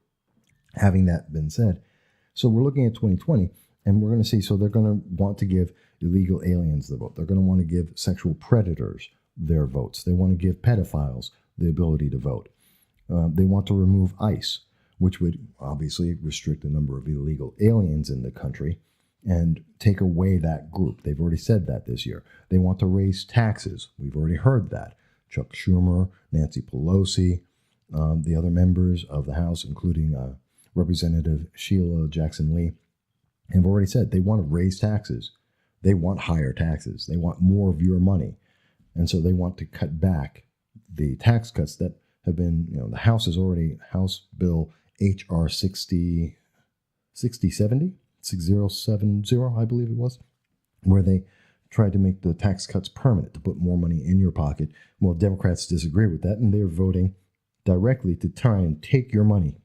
Having that been said, so we're looking at 2020, and we're going to see, so they're going to want to give illegal aliens the vote. They're going to want to give sexual predators their votes. They want to give pedophiles the ability to vote. They want to remove ICE, which would obviously restrict the number of illegal aliens in the country and take away that group. They've already said that this year. They want to raise taxes. We've already heard that. Chuck Schumer, Nancy Pelosi, the other members of the House, including Representative Sheila Jackson Lee, have already said they want to raise taxes. They want higher taxes. They want more of your money. And so they want to cut back the tax cuts that have been, the House has already, House Bill H.R. 6070, 6070, I believe it was, where they tried to make the tax cuts permanent, to put more money in your pocket. Well, Democrats disagree with that, and they're voting directly to try and take your money.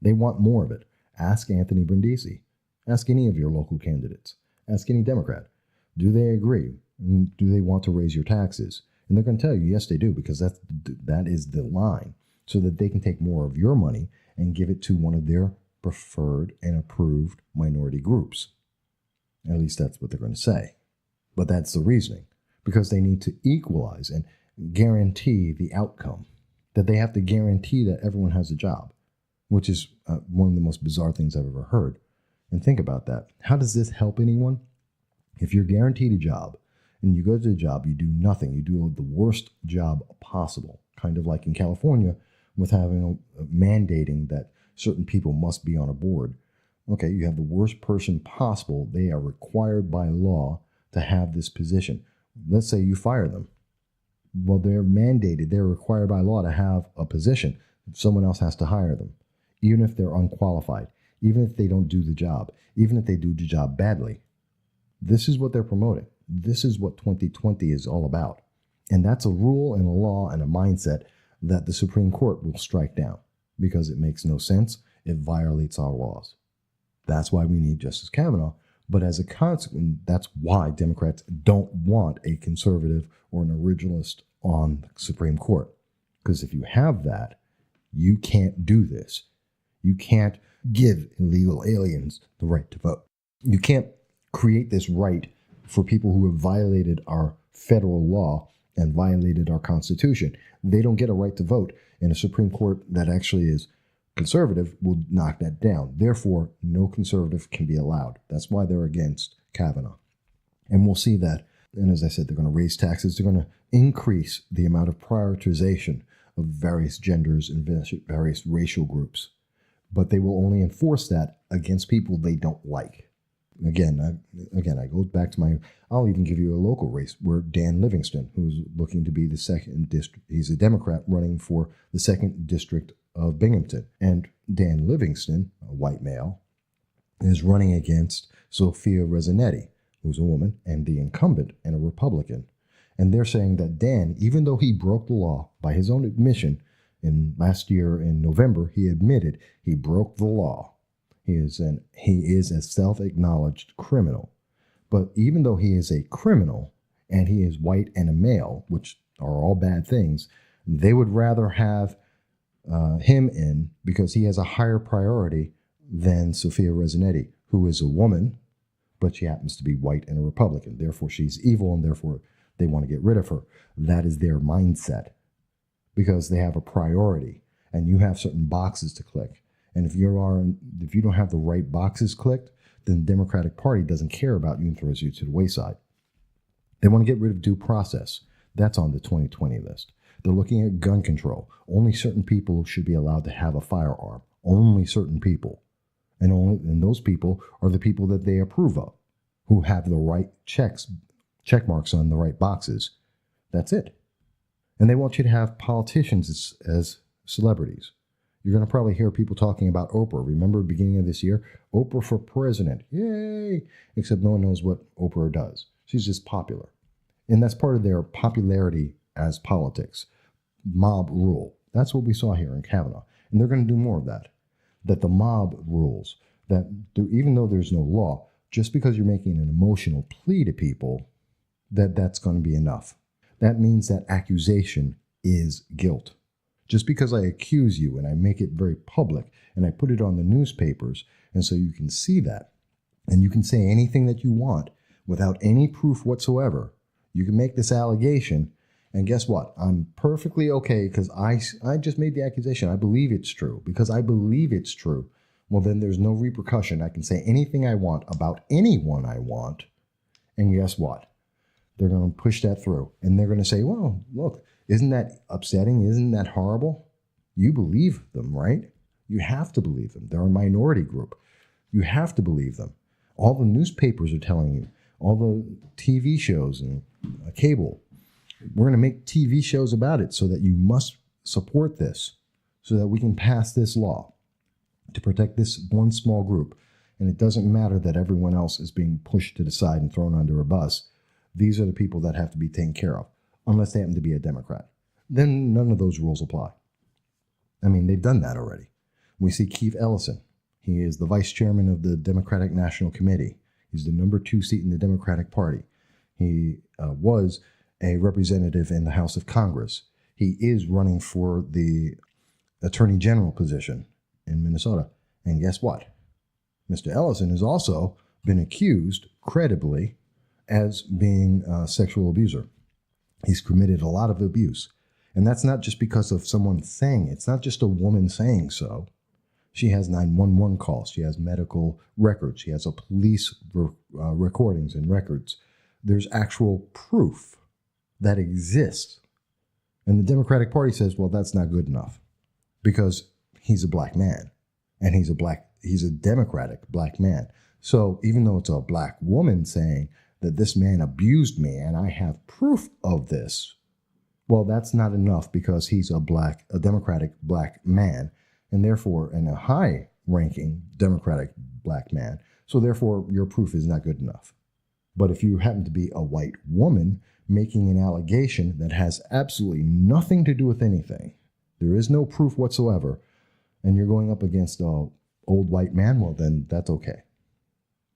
They want more of it. Ask Anthony Brindisi. Ask any of your local candidates. Ask any Democrat. Do they agree? Do they want to raise your taxes? And they're going to tell you, yes, they do, because that is the line, so that they can take more of your money and give it to one of their preferred and approved minority groups. At least that's what they're going to say. But that's the reasoning, because they need to equalize and guarantee the outcome, that they have to guarantee that everyone has a job, which is one of the most bizarre things I've ever heard. And think about that. How does this help anyone? If you're guaranteed a job and you go to the job, you do nothing. You do the worst job possible, kind of like in California with having mandating that certain people must be on a board. Okay, you have the worst person possible. They are required by law to have this position. Let's say you fire them. Well, they're mandated. They're required by law to have a position. Someone else has to hire them, even if they're unqualified, even if they don't do the job, even if they do the job badly. This is what they're promoting. This is what 2020 is all about. And that's a rule and a law and a mindset that the Supreme Court will strike down because it makes no sense. It violates our laws. That's why we need Justice Kavanaugh. But as a consequence, that's why Democrats don't want a conservative or an originalist on the Supreme Court. Because if you have that, you can't do this. You can't give illegal aliens the right to vote. You can't create this right for people who have violated our federal law and violated our Constitution. They don't get a right to vote, and a Supreme Court that actually is conservative will knock that down. Therefore, no conservative can be allowed. That's why they're against Kavanaugh. And we'll see that. And as I said, they're going to raise taxes. They're going to increase the amount of prioritization of various genders and various racial groups. But they will only enforce that against people they don't like. Again, I go back to I'll even give you a local race where Dan Livingston, who's looking to be the 2nd district, he's a Democrat running for the 2nd district of Binghamton. And Dan Livingston, a white male, is running against Sophia Resinetti, who's a woman, and the incumbent and a Republican. And they're saying that Dan, even though he broke the law by his own admission last year in November, he admitted he broke the law. He is a self-acknowledged criminal. But even though he is a criminal and he is white and a male, which are all bad things, they would rather have him in because he has a higher priority than Sophia Resinetti, who is a woman, but she happens to be white and a Republican. Therefore, she's evil, and therefore they want to get rid of her. That is their mindset because they have a priority, and you have certain boxes to click. And if you don't have the right boxes clicked, then the Democratic Party doesn't care about you and throws you to the wayside. They want to get rid of due process. That's on the 2020 list. They're looking at gun control. Only certain people should be allowed to have a firearm. Only certain people. And those people are the people that they approve of, who have the right check marks on the right boxes. That's it. And they want you to have politicians as celebrities. You're going to probably hear people talking about Oprah. Remember the beginning of this year? Oprah for president. Yay! Except no one knows what Oprah does. She's just popular. And that's part of their popularity as politics. Mob rule. That's what we saw here in Kavanaugh. And they're going to do more of that. That the mob rules. That even though there's no law, just because you're making an emotional plea to people, that's going to be enough. That means that accusation is guilt. Just because I accuse you and I make it very public and I put it on the newspapers, and so you can see that, and you can say anything that you want without any proof whatsoever. You can make this allegation, and guess what? I'm perfectly okay because I just made the accusation. I believe it's true. Because I believe it's true, well, then there's no repercussion. I can say anything I want about anyone I want, and guess what? They're going to push that through, and they're going to say, well, look, isn't that upsetting? Isn't that horrible? You believe them, right? You have to believe them. They're a minority group. You have to believe them. All the newspapers are telling you, all the TV shows and cable, we're going to make TV shows about it so that you must support this, so that we can pass this law to protect this one small group. And it doesn't matter that everyone else is being pushed to the side and thrown under a bus. These are the people that have to be taken care of, unless they happen to be a Democrat. Then none of those rules apply. I mean, they've done that already. We see Keith Ellison. He is the vice chairman of the Democratic National Committee. He's the number 2 seat in the Democratic Party. He was a representative in the House of Congress. He is running for the Attorney General position in Minnesota. And guess what? Mr. Ellison has also been accused, credibly, as being a sexual abuser. He's committed a lot of abuse. And that's not just because of someone saying it. It's not just a woman saying so. She has 911 calls. She has medical records. She has a police recordings and records. There's actual proof that exists. And the Democratic Party says, well, that's not good enough because he's a black man and he's a Democratic black man. So even though it's a black woman saying that this man abused me and I have proof of this, well, that's not enough because he's a Democratic black man, and therefore, and a high-ranking Democratic black man. So therefore, your proof is not good enough. But if you happen to be a white woman making an allegation that has absolutely nothing to do with anything, there is no proof whatsoever, and you're going up against an old white man, well, then that's okay.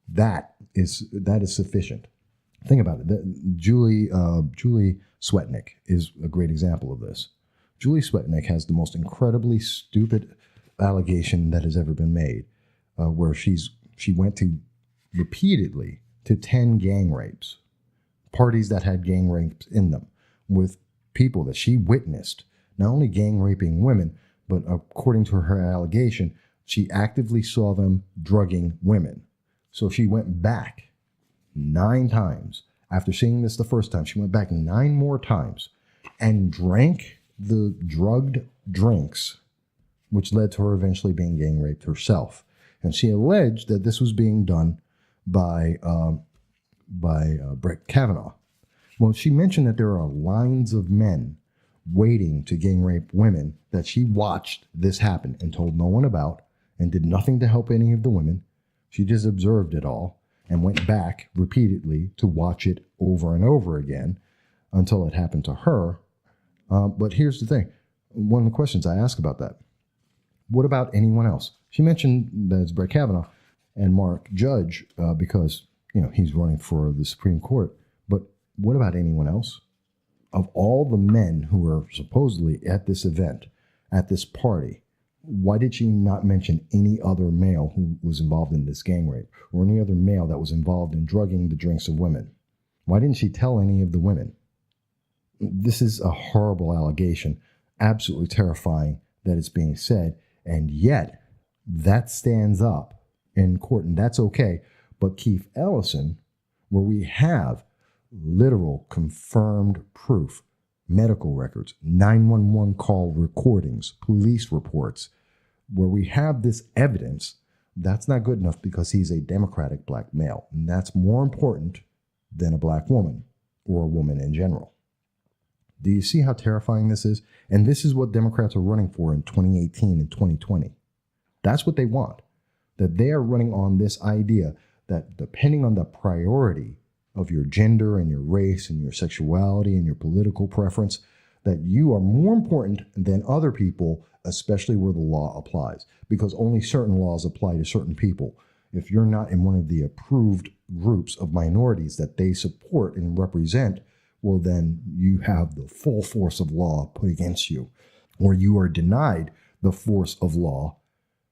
That is sufficient. Think about it. Julie Swetnick is a great example of this. Julie Swetnick has the most incredibly stupid allegation that has ever been made, where she went to repeatedly to 10 gang rapes, parties that had gang rapes in them, with people that she witnessed, not only gang raping women, but according to her allegation, she actively saw them drugging women. So she went back 9 times. After seeing this the first time, she went back 9 more times and drank the drugged drinks, which led to her eventually being gang raped herself. And she alleged that this was being done by Brett Kavanaugh. Well, she mentioned that there are lines of men waiting to gang rape women that she watched this happen and told no one about and did nothing to help any of the women. She just observed it all and went back repeatedly to watch it over and over again until it happened to her. But here's the thing. One of the questions I ask about that, what about anyone else? She mentioned that it's Brett Kavanaugh and Mark Judge because, he's running for the Supreme Court. But what about anyone else? Of all the men who were supposedly at this event, at this party, Why did she not mention any other male who was involved in this gang rape or any other male that was involved in drugging the drinks of women? Why didn't she tell any of the women? This is a horrible allegation, absolutely terrifying that it's being said, and yet that stands up in court, and that's okay. But Keith Ellison, where we have literal confirmed proof, medical records, 911 call recordings, police reports, where we have this evidence, that's not good enough because he's a Democratic black male. And that's more important than a black woman or a woman in general. Do you see how terrifying this is? And this is what Democrats are running for in 2018 and 2020. That's what they want. That they are running on this idea that depending on the priority of your gender and your race and your sexuality and your political preference, that you are more important than other people, especially where the law applies, because only certain laws apply to certain people. If you're not in one of the approved groups of minorities that they support and represent, well, then you have the full force of law put against you, or you are denied the force of law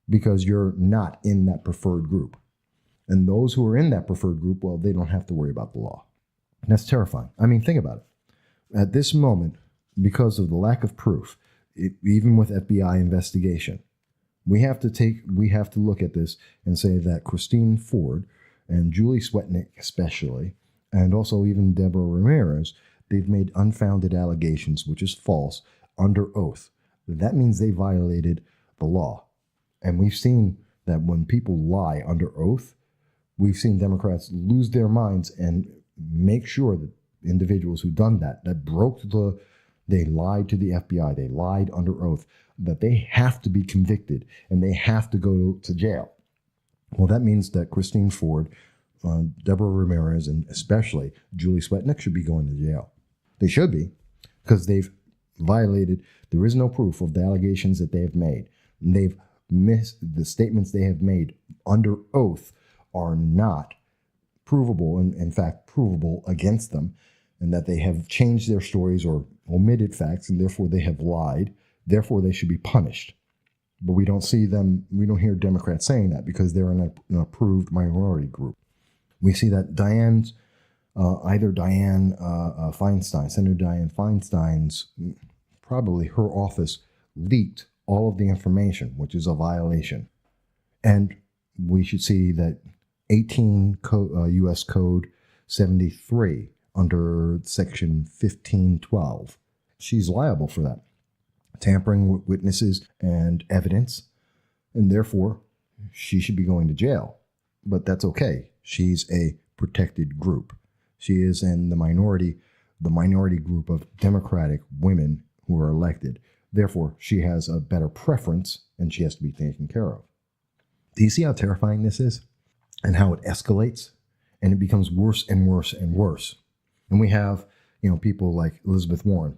because you're not in that preferred group. And those who are in that preferred group, well, they don't have to worry about the law. And that's terrifying. I mean, think about it. At this moment, because of the lack of proof, even with FBI investigation, we have to look at this and say that Christine Ford and Julie Swetnick especially, and also even Deborah Ramirez, they've made unfounded allegations, which is false, under oath. That means they violated the law. And we've seen that when people lie under oath, we've seen Democrats lose their minds and make sure that individuals who've done that they lied to the FBI, they lied under oath, that they have to be convicted and they have to go to jail. Well, that means that Christine Ford, Deborah Ramirez, and especially Julie Swetnick should be going to jail. They should be, because they've violated, there is no proof of the allegations that they have made. And they've missed the statements they have made under oath are not provable, and in fact provable against them, and that they have changed their stories or omitted facts, and therefore they have lied. Therefore, they should be punished. But we don't hear Democrats saying that because they're in an approved minority group. We see that Senator Dianne Feinstein's, probably her office leaked all of the information, which is a violation. And we should see that 18 U.S. Code 73 under Section 1512, she's liable for that. Tampering with witnesses and evidence, and therefore she should be going to jail. But that's okay. She's a protected group. She is in the minority group of Democratic women who are elected. Therefore, she has a better preference and she has to be taken care of. Do you see how terrifying this is and how it escalates? And it becomes worse and worse and worse. And we have, people like Elizabeth Warren,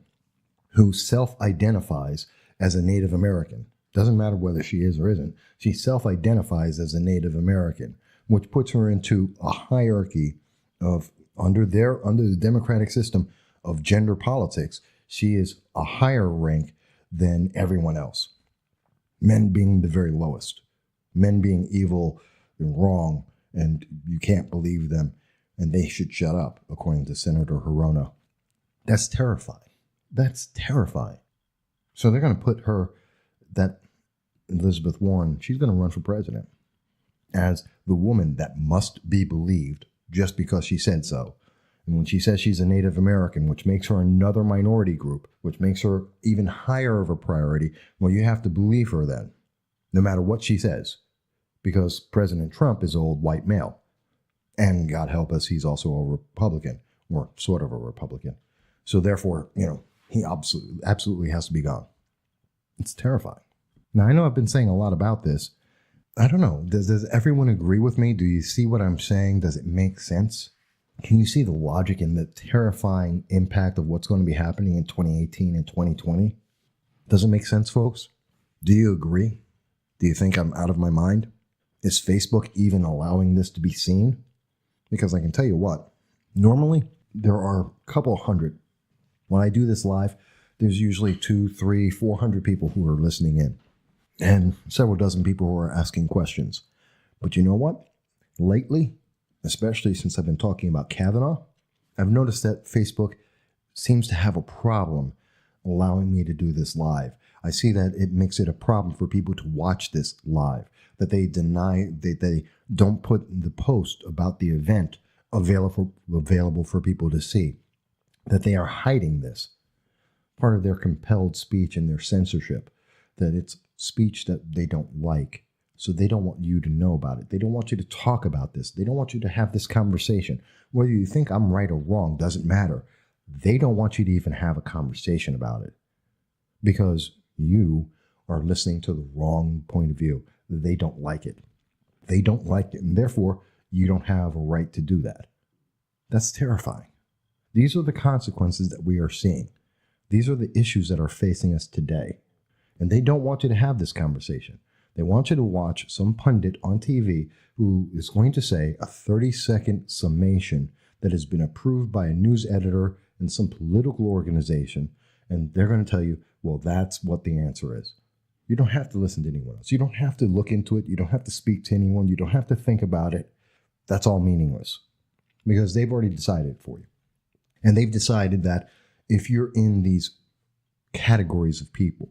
who self-identifies as a Native American. Doesn't matter whether she is or isn't. She self-identifies as a Native American, which puts her into a hierarchy of, under the democratic system of gender politics, she is a higher rank than everyone else. Men being the very lowest. Men being evil and wrong, and you can't believe them, and they should shut up, according to Senator Hirono. That's terrifying. That's terrifying. So they're going to put that Elizabeth Warren, she's going to run for president as the woman that must be believed just because she said so. And when she says she's a Native American, which makes her another minority group, which makes her even higher of a priority, well, you have to believe her then, no matter what she says, because President Trump is an old white male. And God help us, he's also a Republican, or sort of a Republican. So therefore, he absolutely has to be gone. It's terrifying. Now, I know I've been saying a lot about this. I don't know. Does everyone agree with me? Do you see what I'm saying? Does it make sense? Can you see the logic and the terrifying impact of what's going to be happening in 2018 and 2020? Does it make sense, folks? Do you agree? Do you think I'm out of my mind? Is Facebook even allowing this to be seen? Because I can tell you what, normally there are a couple hundred. When I do this live, there's usually 200, 300, 400 people who are listening in. and several dozen people who are asking questions. But you know what? Lately, especially since I've been talking about Kavanaugh, I've noticed that Facebook seems to have a problem allowing me to do this live. I see that it makes it a problem for people to watch this live, that they they don't put the post about the event available for people to see, that they are hiding this. Part of their compelled speech and their censorship, that it's speech that they don't like. So they don't want you to know about it. They don't want you to talk about this. They don't want you to have this conversation. Whether you think I'm right or wrong doesn't matter. They don't want you to even have a conversation about it because you are listening to the wrong point of view. They don't like it. They don't like it. And therefore, you don't have a right to do that. That's terrifying. These are the consequences that we are seeing. These are the issues that are facing us today. And they don't want you to have this conversation. They want you to watch some pundit on TV who is going to say a 30-second summation that has been approved by a news editor and some political organization. And they're going to tell you, well, that's what the answer is. You don't have to listen to anyone else. You don't have to look into it. You don't have to speak to anyone. You don't have to think about it. That's all meaningless because they've already decided for you. And they've decided that if you're in these categories of people,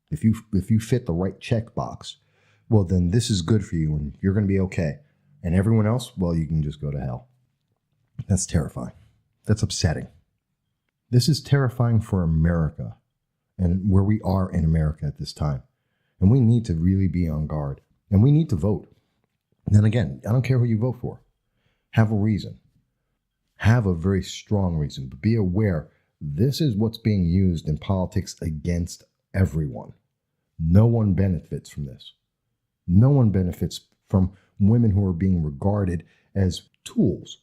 if you fit the right checkbox, well, then this is good for you and you're going to be okay. And everyone else, well, you can just go to hell. That's terrifying. That's upsetting. This is terrifying for America and where we are in America at this time. And we need to really be on guard. And we need to vote. And then again, I don't care who you vote for. Have a reason. Have a very strong reason. But be aware, this is what's being used in politics against everyone. No one benefits from this. No one benefits from women who are being regarded as tools.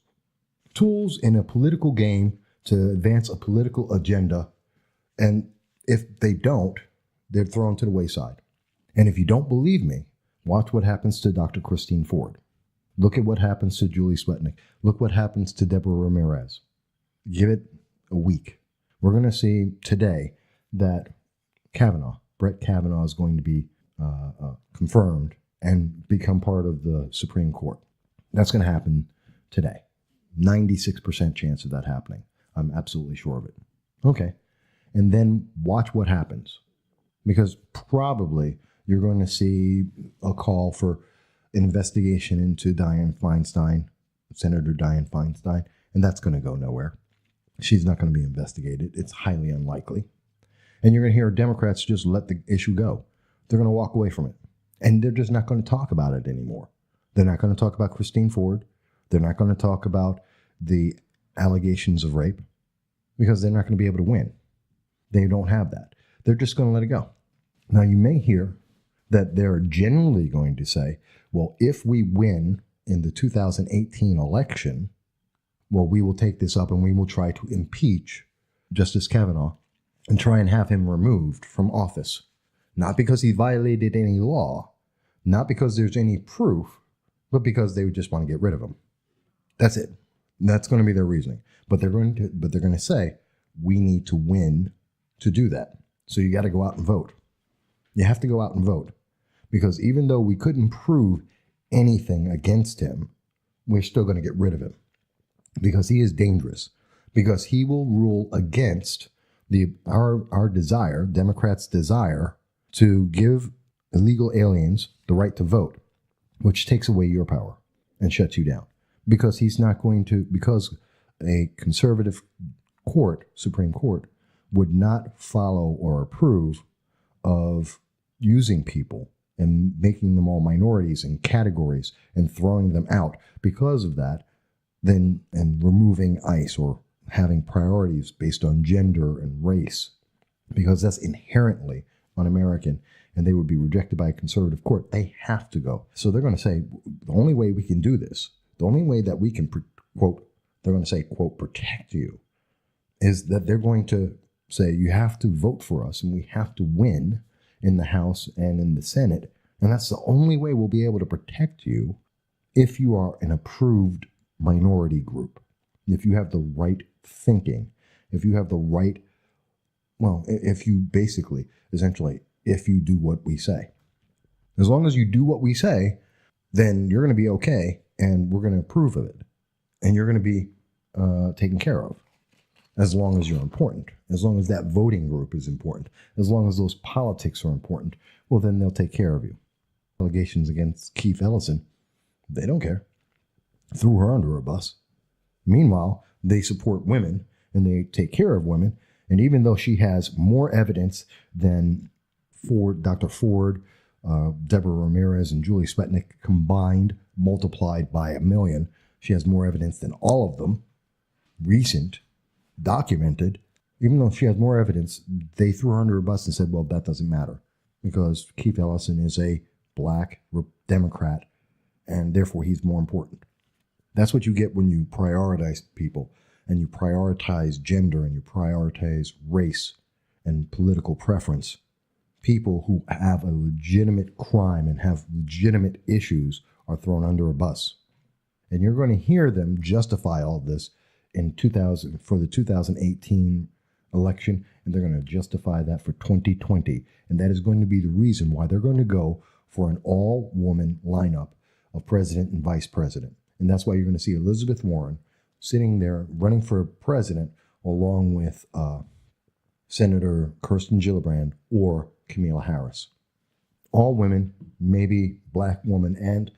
Tools in a political game to advance a political agenda. And if they don't, they're thrown to the wayside. And if you don't believe me, watch what happens to Dr. Christine Ford. Look at what happens to Julie Swetnick. Look what happens to Deborah Ramirez. Give it a week. We're going to see today that Brett Kavanaugh is going to be confirmed and become part of the Supreme Court. That's going to happen today. 96% chance of that happening. I'm absolutely sure of it. Okay. And then watch what happens. Because probably you're going to see a call for an investigation into Senator Dianne Feinstein, and that's going to go nowhere. She's not going to be investigated. It's highly unlikely. And you're going to hear Democrats just let the issue go. They're going to walk away from it. And they're just not going to talk about it anymore. They're not going to talk about Christine Ford. They're not going to talk about the allegations of rape because they're not going to be able to win. They don't have that. They're just going to let it go. Now, you may hear that they're generally going to say, well, if we win in the 2018 election, well, we will take this up and we will try to impeach Justice Kavanaugh and try and have him removed from office. Not because he violated any law, not because there's any proof, but because they would just want to get rid of him. That's it. That's going to be their reasoning. But they're going to say, we need to win to do that. So you got to go out and vote. You have to go out and vote. Because even though we couldn't prove anything against him, we're still going to get rid of him. Because he is dangerous. Because he will rule against our desire, Democrats' desire, to give illegal aliens the right to vote, which takes away your power and shuts you down. Because because a conservative court, Supreme Court, would not follow or approve of using people and making them all minorities and categories and throwing them out because of that, and removing ICE or having priorities based on gender and race, because that's inherently un-American and they would be rejected by a conservative court. They have to go. So they're going to say, the only way we can do this, the only way that we can, quote, they're going to say, quote, protect you, is that they're going to say, you have to vote for us and we have to win in the House and in the Senate. And that's the only way we'll be able to protect you if you are an approved minority group, if you have the right thinking, if you have the right, well, if you basically, essentially, if you do what we say. As long as you do what we say, then you're going to be okay, and we're going to approve of it, and you're going to be taken care of. As long as you're important, as long as that voting group is important, as long as those politics are important, well, then they'll take care of you. Allegations against Keith Ellison, they don't care. Threw her under a bus. Meanwhile, they support women and they take care of women. And even though she has more evidence than Dr. Ford, Deborah Ramirez, and Julie Sputnik combined, multiplied by 1 million, she has more evidence than all of them, recent, documented. Even though she has more evidence, they threw her under a bus and said, well, that doesn't matter because Keith Ellison is a black Democrat and therefore he's more important. That's what you get when you prioritize people and you prioritize gender and you prioritize race and political preference. People who have a legitimate crime and have legitimate issues are thrown under a bus. And you're going to hear them justify all this for the 2018 election, and they're going to justify that for 2020. And that is going to be the reason why they're going to go for an all-woman lineup of president and vice president. And that's why you're going to see Elizabeth Warren sitting there running for president along with Senator Kirsten Gillibrand or Kamala Harris. All women, maybe black woman and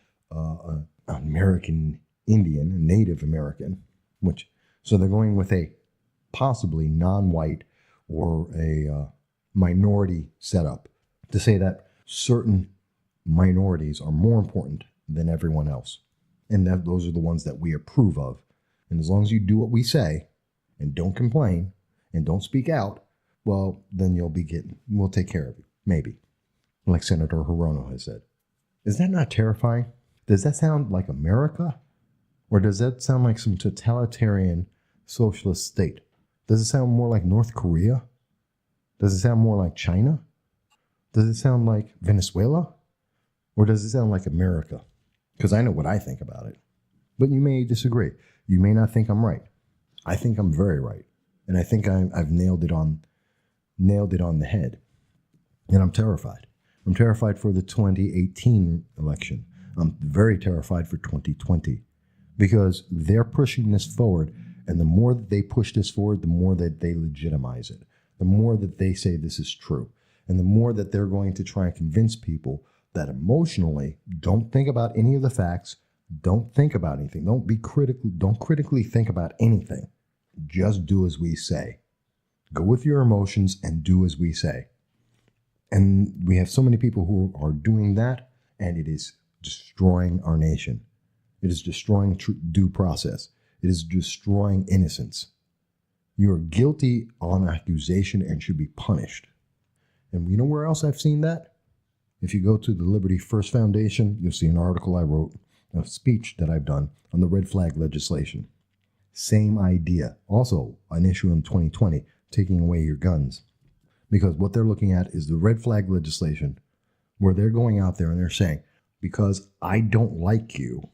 American Indian, Native American, so they're going with a possibly non-white or a minority setup to say that certain minorities are more important than everyone else. And that those are the ones that we approve of. And as long as you do what we say and don't complain and don't speak out, well, then we'll take care of you. Maybe. Like Senator Hirono has said. Is that not terrifying? Does that sound like America? Or does that sound like some totalitarian socialist state? Does it sound more like North Korea? Does it sound more like China? Does it sound like Venezuela? Or does it sound like America? Because I know what I think about it. But you may disagree. You may not think I'm right. I think I'm very right. And I think I've nailed it on the head. And I'm terrified. I'm terrified for the 2018 election. I'm very terrified for 2020 because they're pushing this forward. And the more that they push this forward, the more that they legitimize it. The more that they say this is true. And the more that they're going to try and convince people that emotionally don't think about any of the facts, don't think about anything, don't critically think about anything. Just do as we say. Go with your emotions and do as we say. And we have so many people who are doing that, and it is destroying our nation. It is destroying due process. It is destroying innocence. You are guilty on accusation and should be punished. And you know where else I've seen that? If you go to the Liberty First Foundation, you'll see an article I wrote, a speech that I've done on the red flag legislation. Same idea. Also, an issue in 2020, taking away your guns. Because what they're looking at is the red flag legislation, where they're going out there and they're saying, because I don't like you,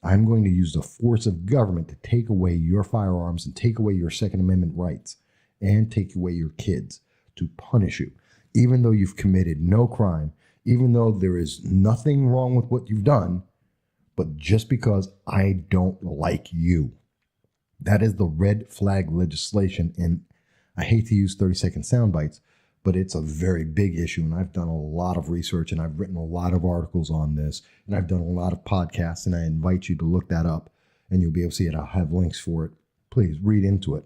I'm going to use the force of government to take away your firearms and take away your Second Amendment rights and take away your kids to punish you. Even though you've committed no crime, even though there is nothing wrong with what you've done, but just because I don't like you. That is the red flag legislation. And I hate to use 30-second sound bites, but it's a very big issue. And I've done a lot of research and I've written a lot of articles on this. And I've done a lot of podcasts, and I invite you to look that up and you'll be able to see it. I'll have links for it. Please read into it.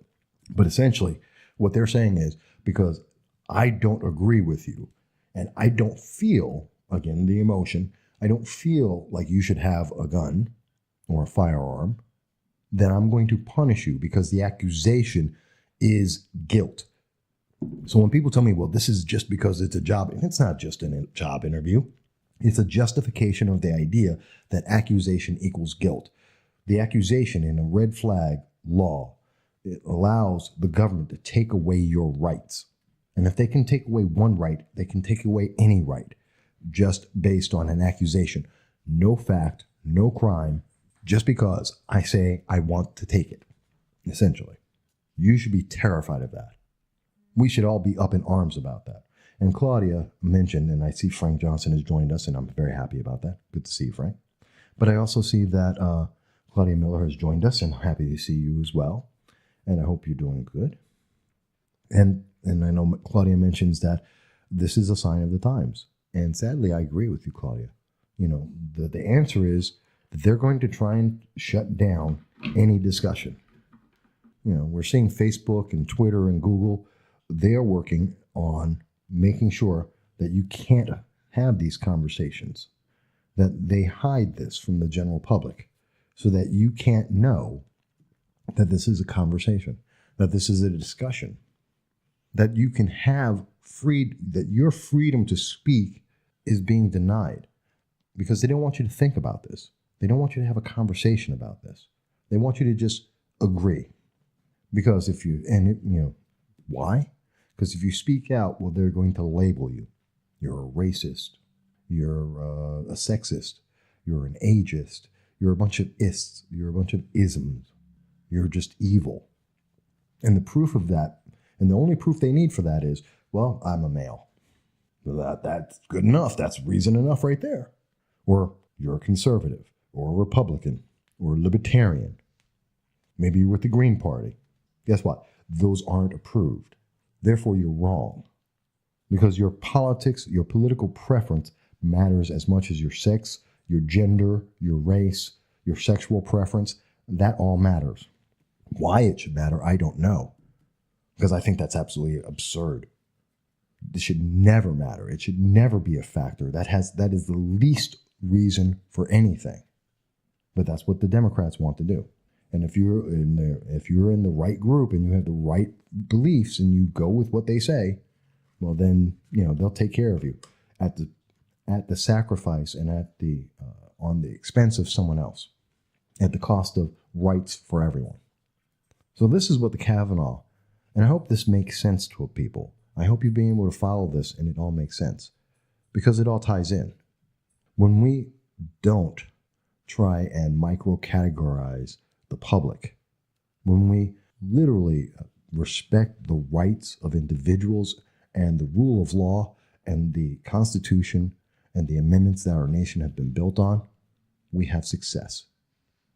But essentially what they're saying is, because I don't agree with you and I don't feel, again, the emotion, I don't feel like you should have a gun or a firearm, then I'm going to punish you because the accusation is guilt. So when people tell me, well, this is just because it's a job, and it's not just a job interview. It's a justification of the idea that accusation equals guilt. The accusation in a red flag law, it allows the government to take away your rights. And if they can take away one right, they can take away any right just based on an accusation. No fact, no crime, just because I say I want to take it, essentially. You should be terrified of that. We should all be up in arms about that. And Claudia mentioned, and I see Frank Johnson has joined us, and I'm very happy about that. Good to see you, Frank. But I also see that Claudia Miller has joined us, and happy to see you as well. And I hope you're doing good. And I know Claudia mentions that this is a sign of the times. And sadly, I agree with you, Claudia. You know, the answer is that they're going to try and shut down any discussion. You know, we're seeing Facebook and Twitter and Google. They are working on making sure that you can't have these conversations, that they hide this from the general public so that you can't know that this is a conversation, that this is a discussion, that you can have that your freedom to speak is being denied because they don't want you to think about this. They don't want you to have a conversation about this. They want you to just agree. Because why? Because if you speak out, well, they're going to label you. You're a racist. You're a sexist. You're an ageist. You're a bunch of ists. You're a bunch of isms. You're just evil. And the proof of that, and the only proof they need for that is, well, I'm a male. That's good enough. That's reason enough right there. Or you're a conservative, or a Republican, or a libertarian. Maybe you're with the Green Party. Guess what? Those aren't approved. Therefore, you're wrong. Because your politics, your political preference matters as much as your sex, your gender, your race, your sexual preference. That all matters. Why it should matter, I don't know. Because I think that's absolutely absurd. This should never matter. It should never be a factor. That is the least reason for anything. But that's what the Democrats want to do. And if you're in the right group and you have the right beliefs and you go with what they say, well, then they'll take care of you at the sacrifice and on the expense of someone else, at the cost of rights for everyone. So this is what the Kavanaugh, and I hope this makes sense to people. I hope you've been able to follow this and it all makes sense because it all ties in. When we don't try and micro-categorize the public, when we literally respect the rights of individuals and the rule of law and the Constitution and the amendments that our nation have been built on, we have success.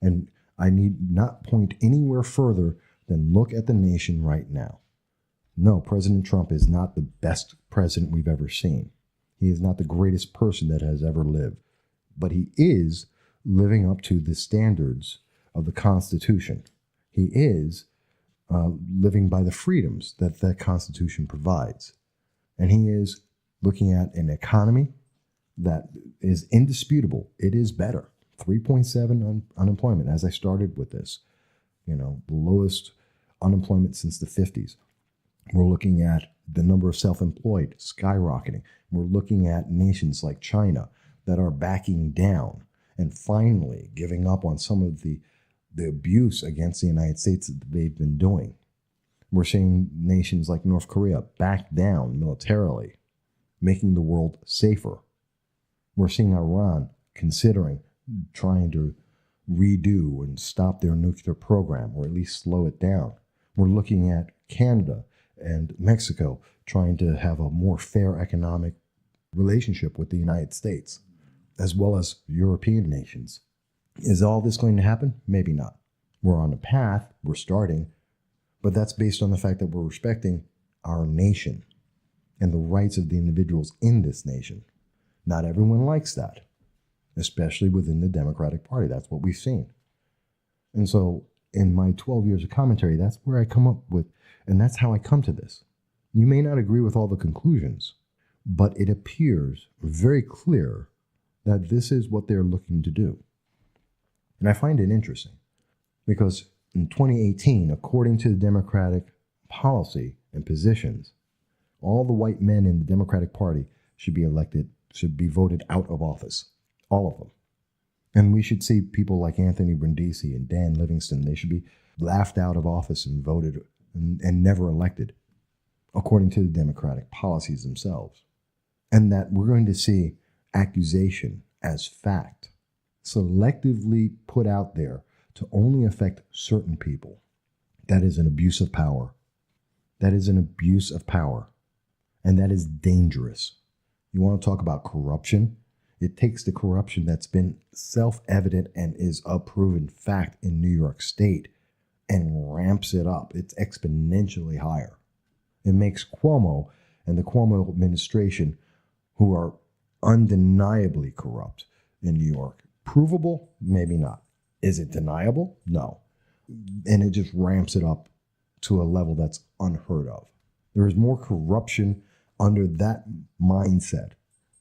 And I need not point anywhere further than look at the nation right now. No, President Trump is not the best president we've ever seen. He is not the greatest person that has ever lived, but he is living up to the standards of the Constitution. He is living by the freedoms that that Constitution provides. And he is looking at an economy that is indisputable. It is better. 3.7 unemployment, as I started with this. The lowest unemployment since the 50s. We're looking at the number of self-employed skyrocketing. We're looking at nations like China that are backing down and finally giving up on some of the abuse against the United States that they've been doing. We're seeing nations like North Korea back down militarily, making the world safer. We're seeing Iran considering trying to redo and stop their nuclear program, or at least slow it down. We're looking at Canada and Mexico trying to have a more fair economic relationship with the United States, as well as European nations. Is all this going to happen? Maybe not. We're on a path, we're starting, but that's based on the fact that we're respecting our nation and the rights of the individuals in this nation. Not everyone likes that, especially within the Democratic Party. That's what we've seen. And so in my 12 years of commentary, that's where I come up with, and that's how I come to this. You may not agree with all the conclusions, but it appears very clear that this is what they're looking to do. And I find it interesting because in 2018, according to the Democratic policy and positions, all the white men in the Democratic Party should be voted out of office. All of them. And we should see people like Anthony Brindisi and Dan Livingston. They should be laughed out of office and voted and never elected, according to the Democratic policies themselves. And that we're going to see accusation as fact selectively put out there to only affect certain people. That is an abuse of power. That is an abuse of power. And that is dangerous. You want to talk about corruption? It takes the corruption that's been self-evident and is a proven fact in New York State and ramps it up. It's exponentially higher. It makes Cuomo and the Cuomo administration, who are undeniably corrupt in New York, provable? Maybe not. Is it deniable? No. And it just ramps it up to a level that's unheard of. There is more corruption under that mindset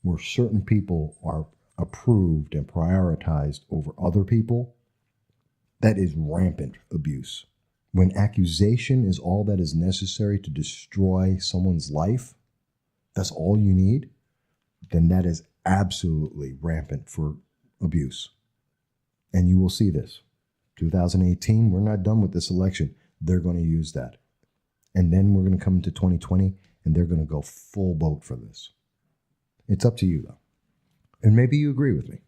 where certain people are approved and prioritized over other people. That is rampant abuse. When accusation is all that is necessary to destroy someone's life, that's all you need, then that is absolutely rampant for abuse. And you will see this. 2018, we're not done with this election. They're going to use that. And then we're going to come into 2020 and they're going to go full boat for this. It's up to you, though. And maybe you agree with me.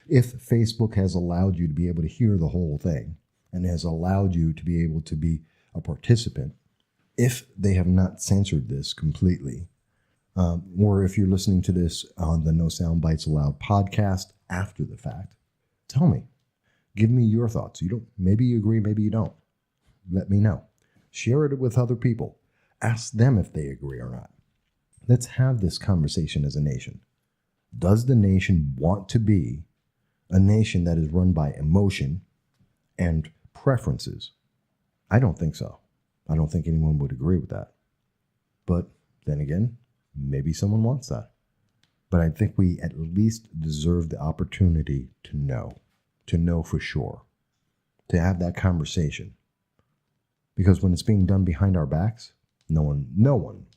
If Facebook has allowed you to be able to hear the whole thing and has allowed you to be able to be a participant, if they have not censored this completely, or if you're listening to this on the No Sound Bites Allowed podcast after the fact, tell me. Give me your thoughts. Maybe you agree, maybe you don't. Let me know. Share it with other people. Ask them if they agree or not. Let's have this conversation as a nation. Does the nation want to be a nation that is run by emotion and preferences? I don't think so. I don't think anyone would agree with that. But then again, maybe someone wants that. But I think we at least deserve the opportunity to know for sure, to have that conversation. Because when it's being done behind our backs, no one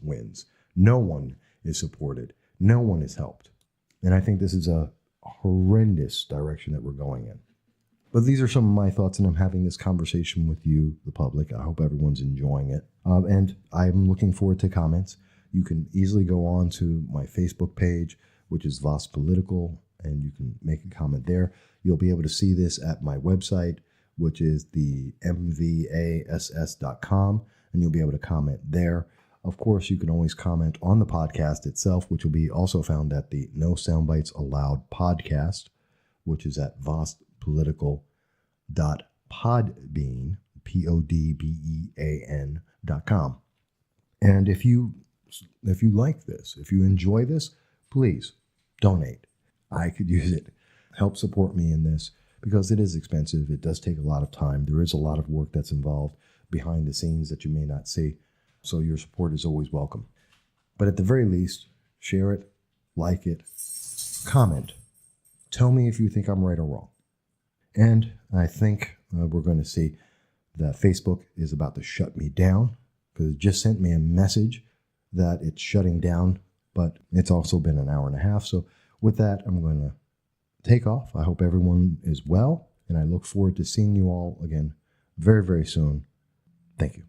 wins. No one is supported. No one is helped. And I think this is a horrendous direction that we're going in. But these are some of my thoughts, and I'm having this conversation with you, the public. I hope everyone's enjoying it. And I'm looking forward to comments. You can easily go on to my Facebook page, which is Voss Political, and you can make a comment there. You'll be able to see this at my website, which is the mvass.com, and you'll be able to comment there. Of course, you can always comment on the podcast itself, which will be also found at the No Soundbites Allowed podcast, which is at vosspolitical.podbean, podbean.com. And if you like this, if you enjoy this, please donate. I could use it. Help support me in this because it is expensive. It does take a lot of time. There is a lot of work that's involved behind the scenes that you may not see. So your support is always welcome. But at the very least, share it, like it, comment. Tell me if you think I'm right or wrong. And I think we're going to see that Facebook is about to shut me down because it just sent me a message that it's shutting down, but it's also been an hour and a half. So with that, I'm going to take off. I hope everyone is well, and I look forward to seeing you all again very, very soon. Thank you.